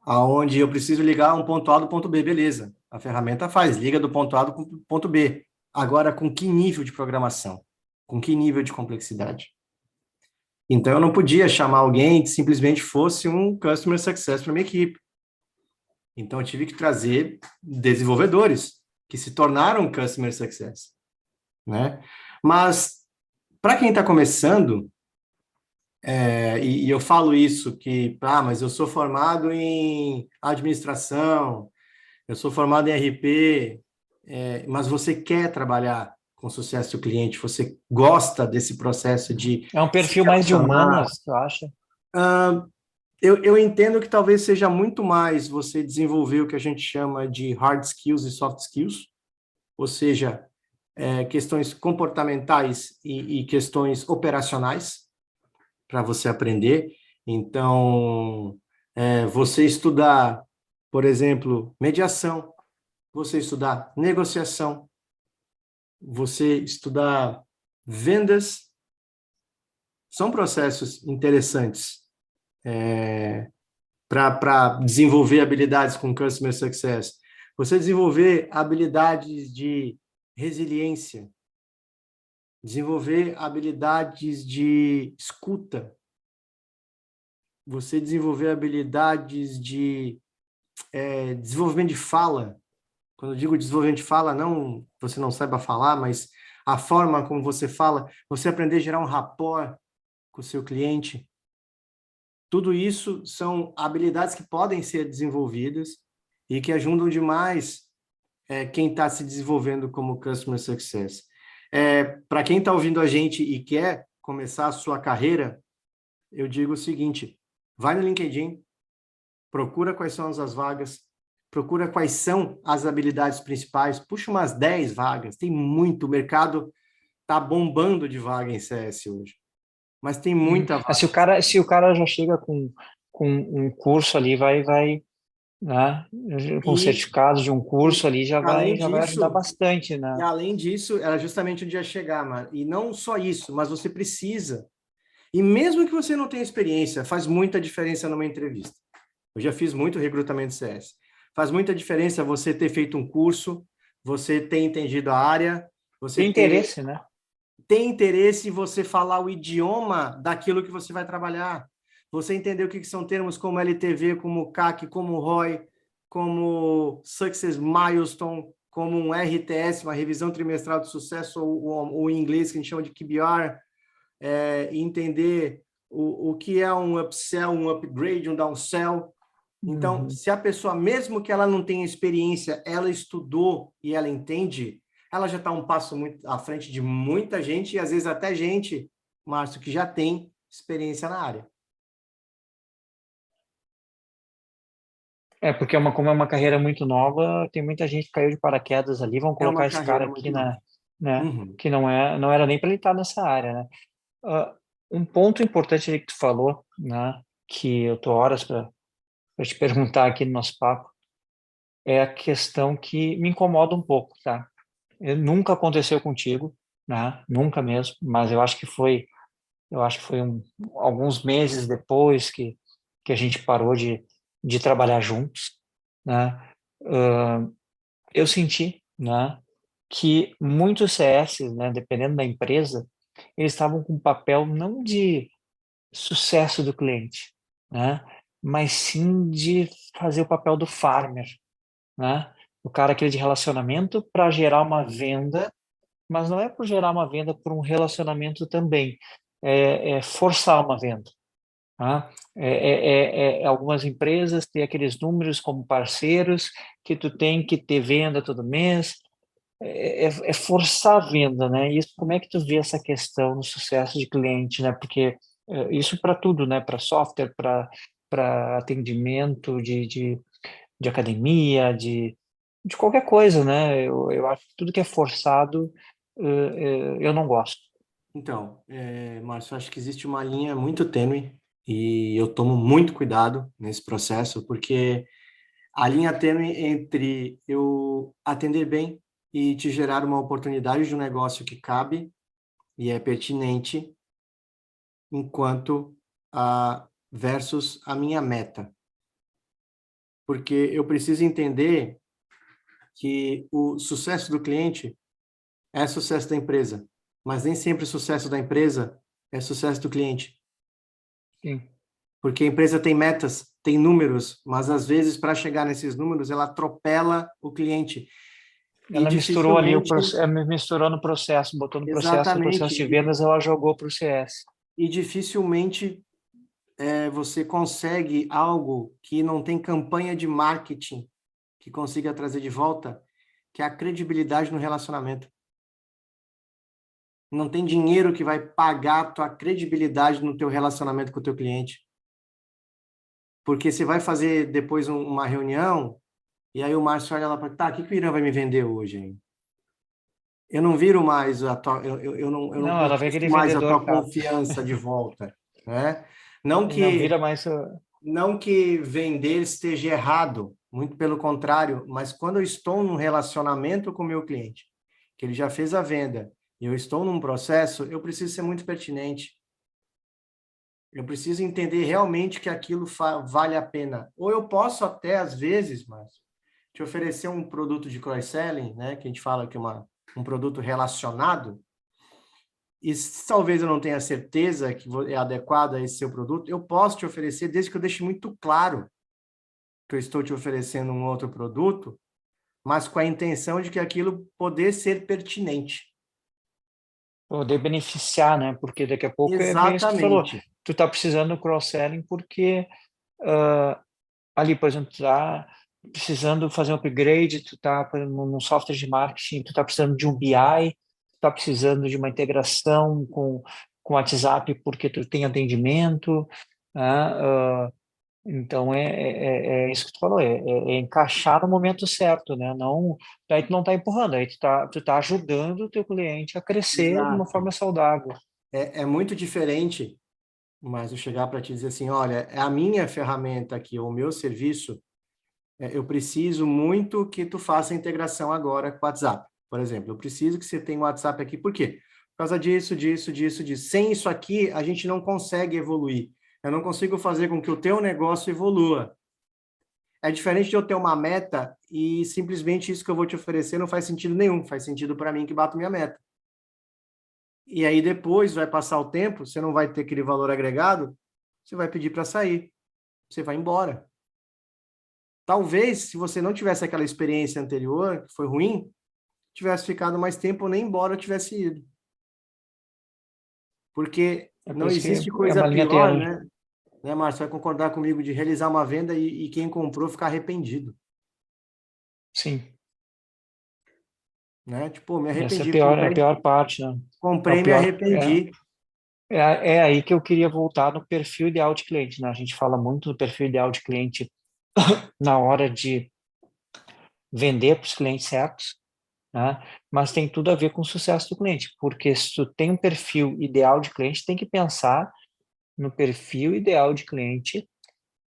aonde eu preciso ligar um ponto A do ponto B, beleza? A ferramenta faz, liga do ponto A do ponto B. Agora, com que nível de programação? Com que nível de complexidade? Então, eu não podia chamar alguém que simplesmente fosse um Customer Success para minha equipe. Então, eu tive que trazer desenvolvedores que se tornaram Customer Success, né? Mas, para quem está começando, e eu falo isso que, mas eu sou formado em administração, eu sou formado em RP, mas você quer trabalhar com sucesso do cliente, você gosta desse processo de É um se perfil mais de relacionar. humanas, tu acha? Eu entendo que talvez seja muito mais você desenvolver o que a gente chama de hard skills e soft skills, ou seja, questões comportamentais e questões operacionais para você aprender. Então, você estudar, por exemplo, mediação, você estudar negociação, você estudar vendas, são processos interessantes para desenvolver habilidades com Customer Success. Você desenvolver habilidades de resiliência, desenvolver habilidades de escuta, você desenvolver habilidades de desenvolvimento de fala. Quando eu digo desenvolvimento de fala, não você não saiba falar, mas a forma como você fala, você aprender a gerar um rapport com o seu cliente. Tudo isso são habilidades que podem ser desenvolvidas e que ajudam demais quem está se desenvolvendo como Customer Success. Para quem está ouvindo a gente e quer começar a sua carreira, eu digo o seguinte, vai no LinkedIn, procura quais são as vagas, procura quais são as habilidades principais, puxa umas 10 vagas, tem muito, o mercado está bombando de vaga em CS hoje, mas tem muita Mas vaga. se o cara já chega com um curso ali, vai, né? Com E, certificado de um curso ali, além já vai ajudar disso, bastante, né? era justamente onde ia chegar, mas, e não só isso, mas você precisa. E mesmo que você não tenha experiência, faz muita diferença numa entrevista. Eu já fiz muito recrutamento CS. Faz muita diferença você ter feito um curso, você ter entendido a área, você Tem interesse, né? ter interesse em você falar o idioma daquilo que você vai trabalhar. Você entender o que são termos como LTV, como CAC, como ROI, como Success Milestone, como um RTS, uma revisão trimestral de sucesso, ou em inglês que a gente chama de QBR, entender o que é um upsell, um upgrade, um downsell. Então, Uhum. se a pessoa, mesmo que ela não tenha experiência, ela estudou e ela entende, ela já está um passo muito à frente de muita gente, e às vezes até gente, Márcio, que já tem experiência na área. Porque como é uma carreira muito nova, tem muita gente que caiu de paraquedas ali, vão É uma colocar esse cara carreira aqui muito nova. né? Uhum. Que não era nem para ele estar nessa área, né? Um ponto importante ali que tu falou, né? Que eu tô horas para te perguntar aqui no nosso papo, é a questão que me incomoda um pouco, tá? Nunca aconteceu contigo, né? Nunca mesmo, mas eu acho que foi alguns meses depois que a gente parou de trabalhar juntos, né? Ah, eu senti, né, que muitos CS, né, dependendo da empresa, eles estavam com um papel não de sucesso do cliente, né, mas sim de fazer o papel do farmer, né? O cara aquele de relacionamento para gerar uma venda, mas não é por gerar uma venda por um relacionamento também, é forçar uma venda, tá? Algumas empresas têm aqueles números como parceiros que tu tem que ter venda todo mês, é forçar a venda, né? Isso, como é que tu vê essa questão no sucesso de cliente, né? Porque isso para tudo, né? Para software, para atendimento de academia, de qualquer coisa, né? Eu acho que tudo que é forçado, eu não gosto. Então, Márcio, acho que existe uma linha muito tênue e eu tomo muito cuidado nesse processo, porque a linha tênue entre eu atender bem e te gerar uma oportunidade de um negócio que cabe e é pertinente, enquanto versus a minha meta. Porque eu preciso entender que o sucesso do cliente é sucesso da empresa, mas nem sempre o sucesso da empresa é sucesso do cliente. Sim. Porque a empresa tem metas, tem números, mas às vezes para chegar nesses números ela atropela o cliente e Ela misturou ali dificilmente, misturou no processo, botou no processo, o processo exatamente, de vendas, ela jogou para o CS. e dificilmente você consegue algo que não tem campanha de marketing que consiga trazer de volta, que é a credibilidade no relacionamento. Não tem dinheiro que vai pagar a tua credibilidade no teu relacionamento com o teu cliente. Porque você vai fazer depois uma reunião, e aí o Márcio olha lá para, tá, o que o Irã vai me vender hoje, hein? Eu não viro mais a tua, eu não Não, ela vem conquisto aquele mais a vendedor tua chato. confiança de volta, né? Não E não que vira mais. não que vender esteja errado, muito pelo contrário, mas quando eu estou num relacionamento com o meu cliente, que ele já fez a venda, e eu estou num processo, eu preciso ser muito pertinente. Eu preciso entender realmente que aquilo vale a pena. Ou eu posso até, às vezes, mas te oferecer um produto de cross-selling, né, que a gente fala que é um produto relacionado, e talvez eu não tenha certeza que é adequado a esse seu produto, eu posso te oferecer, desde que eu deixe muito claro que eu estou te oferecendo um outro produto, mas com a intenção de que aquilo poder ser pertinente. Poder beneficiar, né? Porque daqui a pouco é bem isso que tu falou. Exatamente. Tu tá precisando do cross-selling porque ali, por exemplo, tu tá precisando fazer um upgrade, tu tá por exemplo, num software de marketing, tu tá precisando de um BI, tu tá precisando de uma integração com o WhatsApp porque tu tem atendimento, né? Então é isso que tu falou, é encaixar no momento certo, né? Não, daí tu não tá empurrando, aí tu tá ajudando o teu cliente a crescer de uma Exato. forma saudável. É muito diferente, mas eu chegar para te dizer assim, olha, é a minha ferramenta aqui, o meu serviço, eu preciso muito que tu faça a integração agora com o WhatsApp. Por exemplo, eu preciso que você tenha o WhatsApp aqui, por quê? Por causa disso, disso, disso, disso. Sem isso aqui, a gente não consegue evoluir. Eu não consigo fazer com que o teu negócio evolua. É diferente de eu ter uma meta e simplesmente isso que eu vou te oferecer não faz sentido nenhum, faz sentido para mim que bato minha meta. E aí depois vai passar o tempo, você não vai ter aquele valor agregado, você vai pedir para sair, você vai embora. Talvez, se você não tivesse aquela experiência anterior, que foi ruim, tivesse ficado mais tempo ou nem embora eu tivesse ido. Porque É por não isso que existe é coisa uma linha pior, tênue. né, Márcio? Vai concordar comigo de realizar uma venda e quem comprou ficar arrependido, Sim, né? Tipo, me essa arrependi, é a pior parte, né? É o comprei e me pior, arrependi. é aí que eu queria voltar no perfil ideal de cliente, né? A gente fala muito do perfil ideal de cliente na hora de vender para os clientes certos, né? Mas tem tudo a ver com o sucesso do cliente, porque se tu tem um perfil ideal de cliente, tem que pensar no perfil ideal de cliente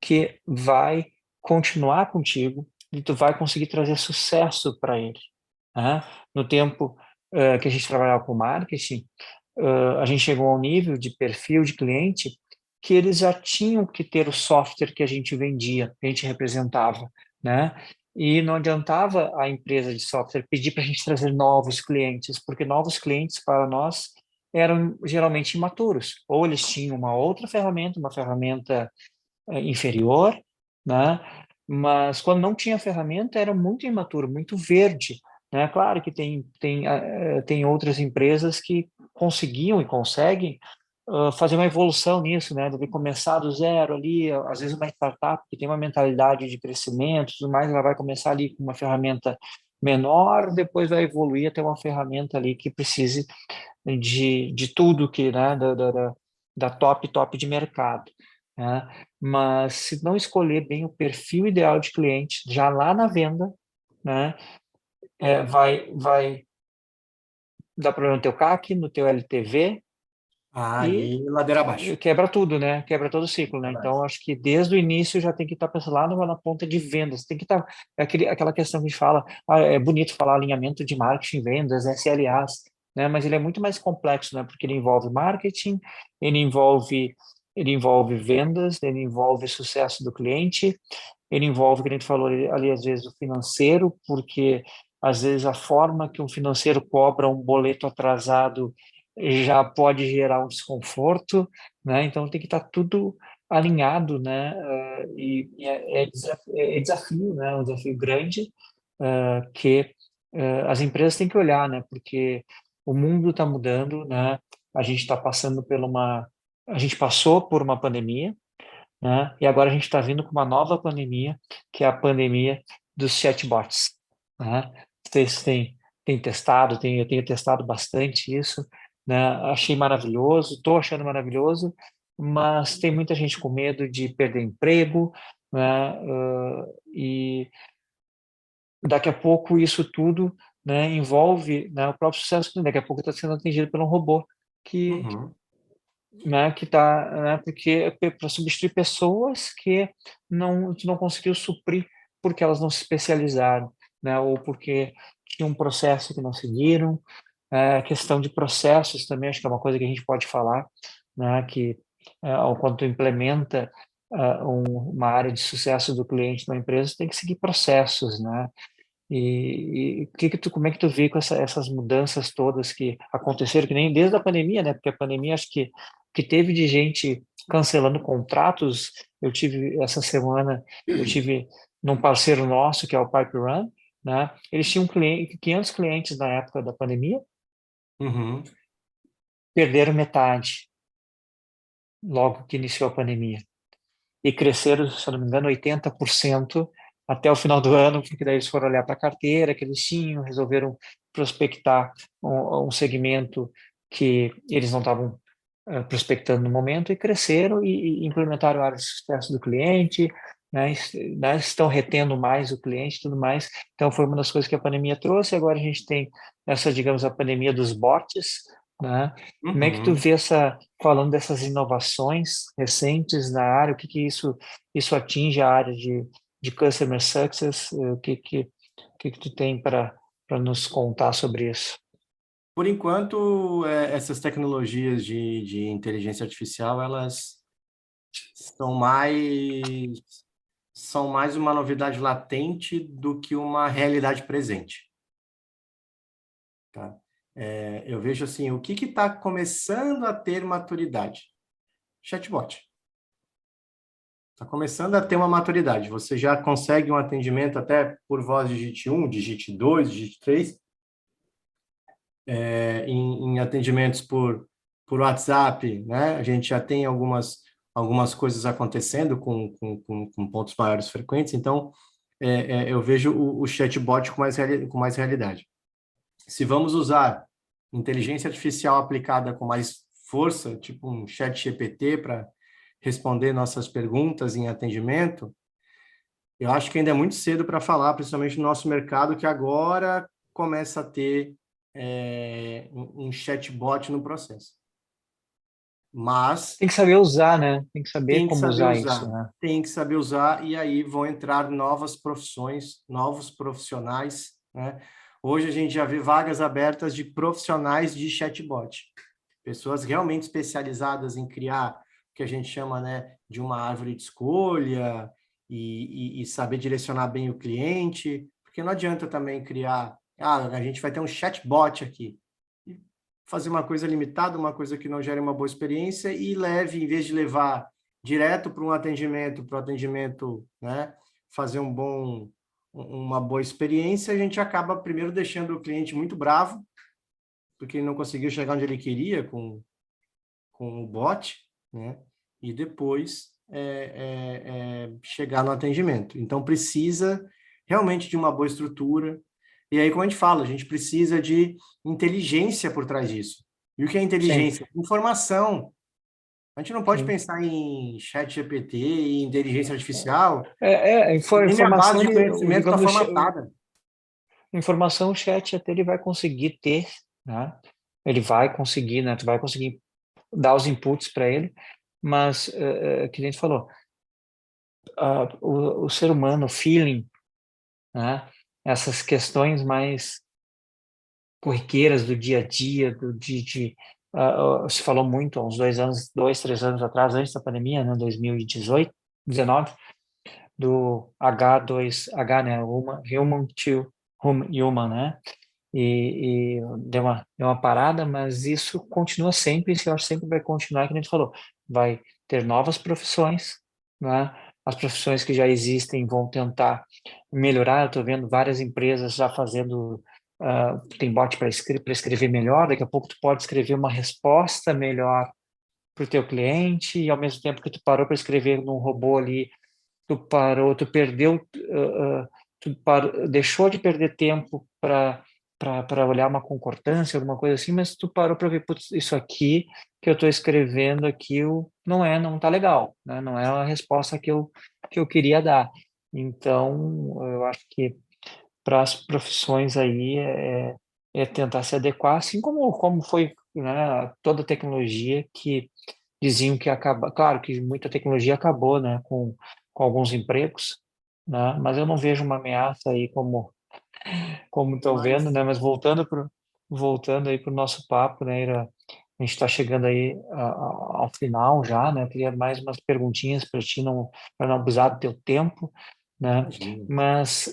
que vai continuar contigo e tu vai conseguir trazer sucesso para ele, né? No tempo que a gente trabalhava com marketing, a gente chegou ao nível de perfil de cliente que eles já tinham que ter o software que a gente vendia, que a gente representava, né? E não adiantava a empresa de software pedir para a gente trazer novos clientes, porque novos clientes para nós eram geralmente imaturos, ou eles tinham uma outra ferramenta, uma ferramenta inferior, né? Mas quando não tinha ferramenta era muito imaturo, muito verde, né? Claro que tem outras empresas que conseguiam e conseguem fazer uma evolução nisso, né? Deve começar do zero ali, às vezes uma startup que tem uma mentalidade de crescimento, e tudo mais, ela vai começar ali com uma ferramenta menor, depois vai evoluir até uma ferramenta ali que precise de tudo que, né, da top de mercado, né? Mas se não escolher bem o perfil ideal de cliente já lá na venda, né, vai dar problema no teu CAC, no teu LTV e Aí, ladeira abaixo. quebra tudo, né? Quebra todo o ciclo, né? Então, acho que desde o início já tem que estar pensando lá na ponta de vendas. Tem que estar aquela questão que a gente fala, é bonito falar alinhamento de marketing, vendas, SLAs, né? Mas ele é muito mais complexo, né? Porque ele envolve marketing, ele envolve ele envolve vendas, ele envolve sucesso do cliente, ele envolve, como a gente falou ali, às vezes o financeiro, porque às vezes a forma que um financeiro cobra um boleto atrasado já pode gerar um desconforto, né? Então tem que estar tudo alinhado, né? É desafio, né? Um desafio grande que as empresas têm que olhar, né? Porque o mundo está mudando, né? A gente está passando a gente passou por uma pandemia, né? E agora a gente está vindo com uma nova pandemia, que é a pandemia dos chatbots, né? Vocês têm testado, eu tenho testado bastante isso, né? Achei maravilhoso, estou achando maravilhoso, mas tem muita gente com medo de perder emprego, né? E daqui a pouco isso tudo, né, envolve, né, o próprio sucesso, daqui a pouco está sendo atendido por um robô que Uhum. né, que tá, né, porque para substituir pessoas que não conseguiu suprir porque elas não se especializaram, né, ou porque tinha um processo que não seguiram. Questão de processos também, acho que é uma coisa que a gente pode falar, né, que quando tu implementa uma área de sucesso do cliente na empresa, tem que seguir processos, né? E como é que tu vê com essas mudanças todas que aconteceram, que nem desde a pandemia, né? Porque a pandemia, acho que teve de gente cancelando contratos. Eu tive essa semana, eu tive num parceiro nosso, que é o Pipe Run, né? Eles tinham 500 clientes na época da pandemia, Uhum. perderam metade logo que iniciou a pandemia. E cresceram, se eu não me engano, 80% até o final do ano, porque daí eles foram olhar para a carteira que eles tinham, resolveram prospectar um segmento que eles não estavam prospectando no momento e cresceram e implementaram a área de sucesso do cliente, né, estão retendo mais o cliente e tudo mais. Então, foi uma das coisas que a pandemia trouxe. Agora a gente tem essa, digamos, a pandemia dos bots, né? Como é que tu Uhum. vê falando dessas inovações recentes na área, o que que isso atinge a área de customer success? O que que tu tem para nos contar sobre isso? Por enquanto, essas tecnologias de inteligência artificial, elas são mais, são mais uma novidade latente do que uma realidade presente, tá? Eu vejo assim, o que está começando a ter maturidade? Chatbot. Está começando a ter uma maturidade. Você já consegue um atendimento até por voz digite 1, digite 2, digite 3, em atendimentos por WhatsApp, né? A gente já tem algumas coisas acontecendo com pontos maiores frequentes, então eu vejo o chatbot com mais realidade. Se vamos usar inteligência artificial aplicada com mais força, tipo um chat GPT para responder nossas perguntas em atendimento, eu acho que ainda é muito cedo para falar, principalmente no nosso mercado, que agora começa a ter um chatbot no processo. Mas Tem que saber usar, né? Tem que saber tem que como saber usar isso, usar, né? tem que saber usar, e aí vão entrar novas profissões, novos profissionais, né? Hoje a gente já vê vagas abertas de profissionais de chatbot, pessoas realmente especializadas em criar o que a gente chama, né, de uma árvore de escolha e saber direcionar bem o cliente, porque não adianta também criar, a gente vai ter um chatbot aqui, e fazer uma coisa limitada, uma coisa que não gere uma boa experiência e leve, em vez de levar direto para o atendimento, né, fazer uma boa experiência, a gente acaba primeiro deixando o cliente muito bravo, porque ele não conseguiu chegar onde ele queria com o bot, né? E depois chegar no atendimento. Então, precisa realmente de uma boa estrutura. E aí, como a gente fala, a gente precisa de inteligência por trás disso. E o que é Sim, inteligência? Informação. A gente não pode sim. pensar em chat GPT e inteligência artificial nem a Informação, base de conhecimento está digamos, formatada. informação o chat até ele vai conseguir ter, né? Ele vai conseguir, né? Tu vai conseguir dar os inputs para ele, mas, que nem tu falou, o ser humano, o feeling, né? Essas questões mais corriqueiras do dia a dia, se falou muito há uns 2 anos, 3 anos atrás, antes da pandemia, né? 2018, 19, do H2H, né? Human to Human, né? e deu uma parada, mas isso continua sempre, isso eu acho que sempre vai continuar, que a gente falou, vai ter novas profissões, né? As profissões que já existem vão tentar melhorar. Eu estou vendo várias empresas já fazendo, tem bot para escrever melhor, daqui a pouco tu pode escrever uma resposta melhor para o teu cliente, e ao mesmo tempo que tu parou para escrever num robô ali, tu parou, tu perdeu, deixou de perder tempo para olhar uma concordância, alguma coisa assim, mas tu parou para ver, putz, isso aqui que eu estou escrevendo aqui não tá legal, né? Não é a resposta que eu queria dar. Então, eu acho que para as profissões aí é tentar se adequar, assim como foi, né, toda a tecnologia que diziam que acaba, claro que muita tecnologia acabou, né, com alguns empregos, né, mas eu não vejo uma ameaça aí como estão vendo, Mas né, mas voltando aí para o nosso papo, né, Ira, a gente está chegando aí ao final já, né, eu queria mais umas perguntinhas para ti, não, para não abusar do teu tempo, né, imagina. mas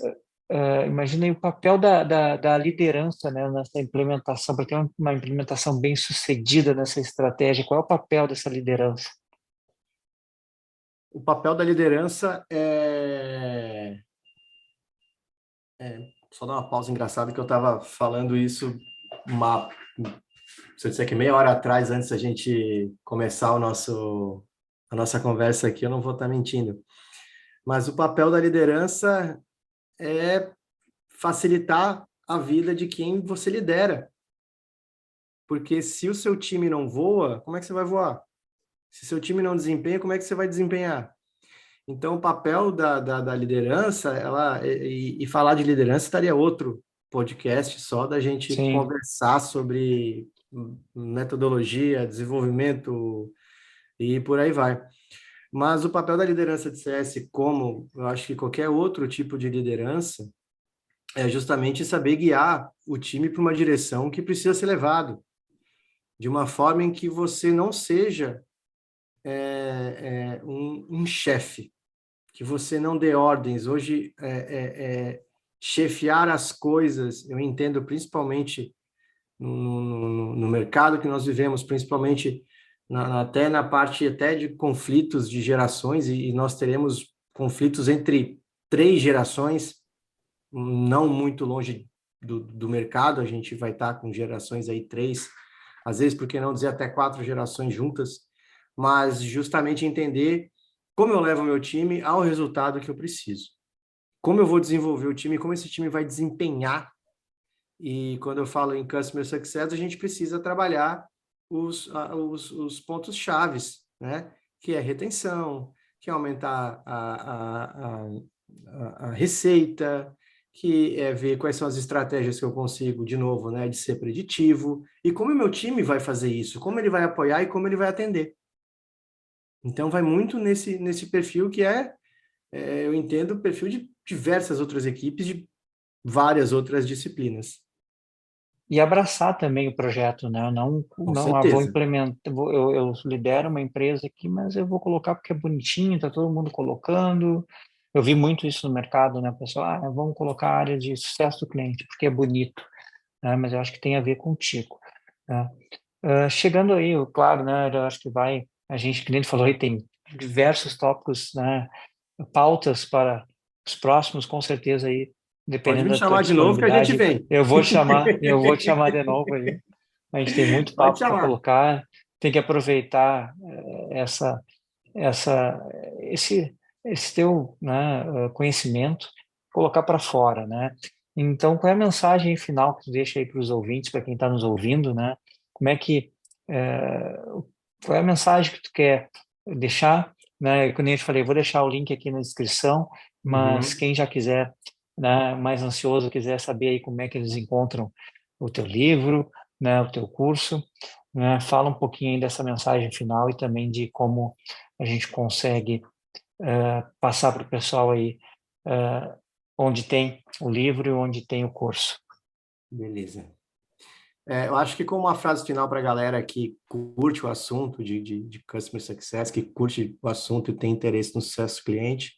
imagina aí o papel da liderança, né, nessa implementação, para ter uma implementação bem sucedida nessa estratégia. Qual é o papel dessa liderança? O papel da liderança só dar uma pausa engraçada que eu estava falando isso uma, se eu disser que meia hora atrás, antes da gente começar a nossa conversa aqui, eu não vou estar mentindo. Mas o papel da liderança é facilitar a vida de quem você lidera. Porque se o seu time não voa, como é que você vai voar? Se seu time não desempenha, como é que você vai desempenhar? Então, o papel da liderança, e falar de liderança estaria outro podcast só da gente Sim, conversar sobre metodologia, desenvolvimento e por aí vai. Mas o papel da liderança de CS, como eu acho que qualquer outro tipo de liderança, é justamente saber guiar o time para uma direção que precisa ser levado, de uma forma em que você não seja um chefe, que você não dê ordens. Hoje, chefiar as coisas, eu entendo principalmente no mercado que nós vivemos, principalmente até na parte até de conflitos de gerações, e nós teremos conflitos entre três gerações, não muito longe do mercado, a gente vai estar com gerações aí três, às vezes, por que não dizer até quatro gerações juntas, mas justamente entender como eu levo o meu time ao resultado que eu preciso. Como eu vou desenvolver o time, como esse time vai desempenhar. E quando eu falo em Customer Success, a gente precisa trabalhar os pontos chaves, né? Que é retenção, que é aumentar a receita, que é ver quais são as estratégias que eu consigo, de novo, né, de ser preditivo, e como o meu time vai fazer isso, como ele vai apoiar e como ele vai atender. Então, vai muito nesse perfil que eu entendo, o perfil de diversas outras equipes, de várias outras disciplinas. e abraçar também o projeto, né? Não, Com não, vou certeza. implementar, eu lidero uma empresa aqui, mas eu vou colocar porque é bonitinho, tá todo mundo colocando. Eu vi muito isso no mercado, né, pessoal? Vamos colocar a área de sucesso do cliente, porque é bonito, né? Mas eu acho que tem a ver contigo, né? Chegando aí, claro, né? Eu acho que a gente, que nem ele falou aí, tem diversos tópicos, né? Pautas para os próximos, com certeza aí, Pode dependendo me da tua chamar de novo que a gente disponibilidade, vem. eu vou te chamar de novo aí. A gente tem muito Pode papo para chamar. colocar, tem que aproveitar essa, essa, esse teu, né, conhecimento, colocar para fora, né? Então, qual é a mensagem final que tu deixa aí para os ouvintes, para quem está nos ouvindo, né? Como é que, eh, qual é a mensagem que tu quer deixar, né? Como eu te falei, eu vou deixar o link aqui na descrição, mas Uhum. quem já quiser, né, mais ansioso, quiser saber aí como é que eles encontram o teu livro, né, o teu curso, né, fala um pouquinho aí dessa mensagem final e também de como a gente consegue passar para o pessoal aí onde tem o livro e onde tem o curso. Beleza. Eu acho que como uma frase final para a galera que curte o assunto de Customer Success, que curte o assunto e tem interesse no sucesso do cliente,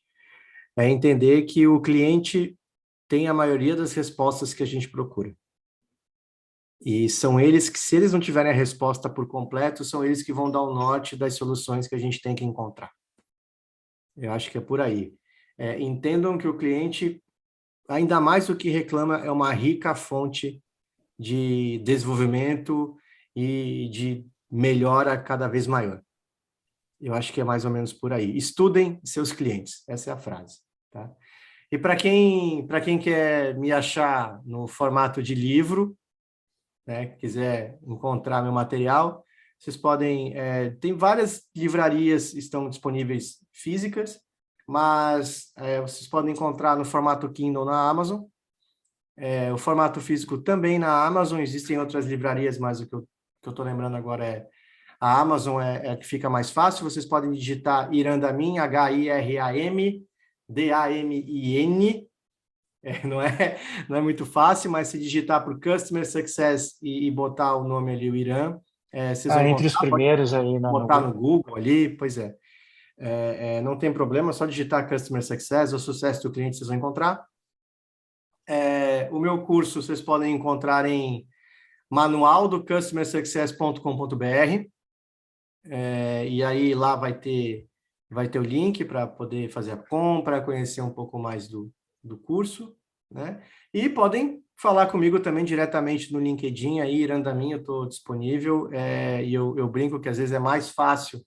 é entender que o cliente tem a maioria das respostas que a gente procura. E são eles que, se eles não tiverem a resposta por completo, são eles que vão dar o norte das soluções que a gente tem que encontrar. Eu acho que é por aí. Entendam que o cliente, ainda mais do que reclama, é uma rica fonte de desenvolvimento e de melhora cada vez maior. Eu acho que é mais ou menos por aí. Estudem seus clientes, essa é a frase. Tá? E para quem quer me achar no formato de livro, né, quiser encontrar meu material, vocês podem... tem várias livrarias que estão disponíveis físicas, mas vocês podem encontrar no formato Kindle na Amazon. O formato físico também na Amazon. Existem outras livrarias, mas o que eu estou lembrando agora a Amazon é a que fica mais fácil. Vocês podem digitar Irandamin, Hirdamin, não é muito fácil, mas se digitar por Customer Success e botar o nome ali, o Irã, vocês vão Entre os encontrar. Pode primeiros aí no botar no Google. Google ali, pois é. Não tem problema, só digitar Customer Success ou Sucesso do Cliente, vocês vão encontrar. O meu curso vocês podem encontrar em manualdocustomersuccess.com.br, e aí lá vai ter o link para poder fazer a compra, conhecer um pouco mais do curso, né? E podem falar comigo também diretamente no LinkedIn, aí, Irandamin, eu estou disponível, e eu brinco que às vezes é mais fácil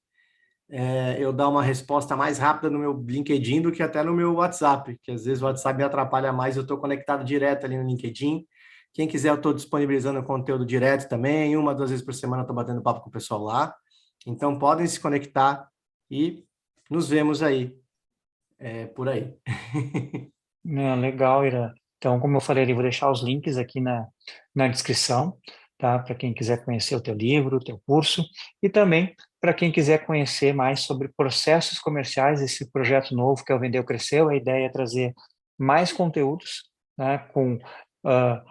eu dar uma resposta mais rápida no meu LinkedIn do que até no meu WhatsApp, que às vezes o WhatsApp me atrapalha mais, eu estou conectado direto ali no LinkedIn. Quem quiser, eu estou disponibilizando conteúdo direto também, 1, 2 vezes por semana eu estou batendo papo com o pessoal lá. Então, podem se conectar e nos vemos aí, por aí. Legal, Ira. Então, como eu falei, eu vou deixar os links aqui na descrição, tá? Para quem quiser conhecer o teu livro, o teu curso, e também para quem quiser conhecer mais sobre processos comerciais, esse projeto novo que é o Vendeu Cresceu. A ideia é trazer mais conteúdos, né? Com ah,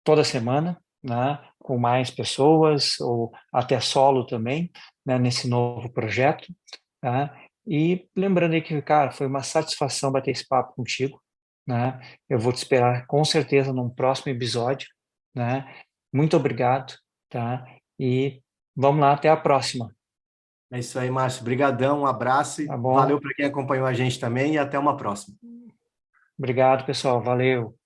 toda semana, né? Com mais pessoas, ou até solo também, né? Nesse novo projeto, tá? E lembrando aí que, cara, foi uma satisfação bater esse papo contigo, né? Eu vou te esperar com certeza num próximo episódio, né? Muito obrigado, tá? E vamos lá, até a próxima, É isso aí, Márcio. Brigadão, um abraço e tá valeu bom? para quem acompanhou a gente também e até uma próxima. Obrigado, pessoal. Valeu.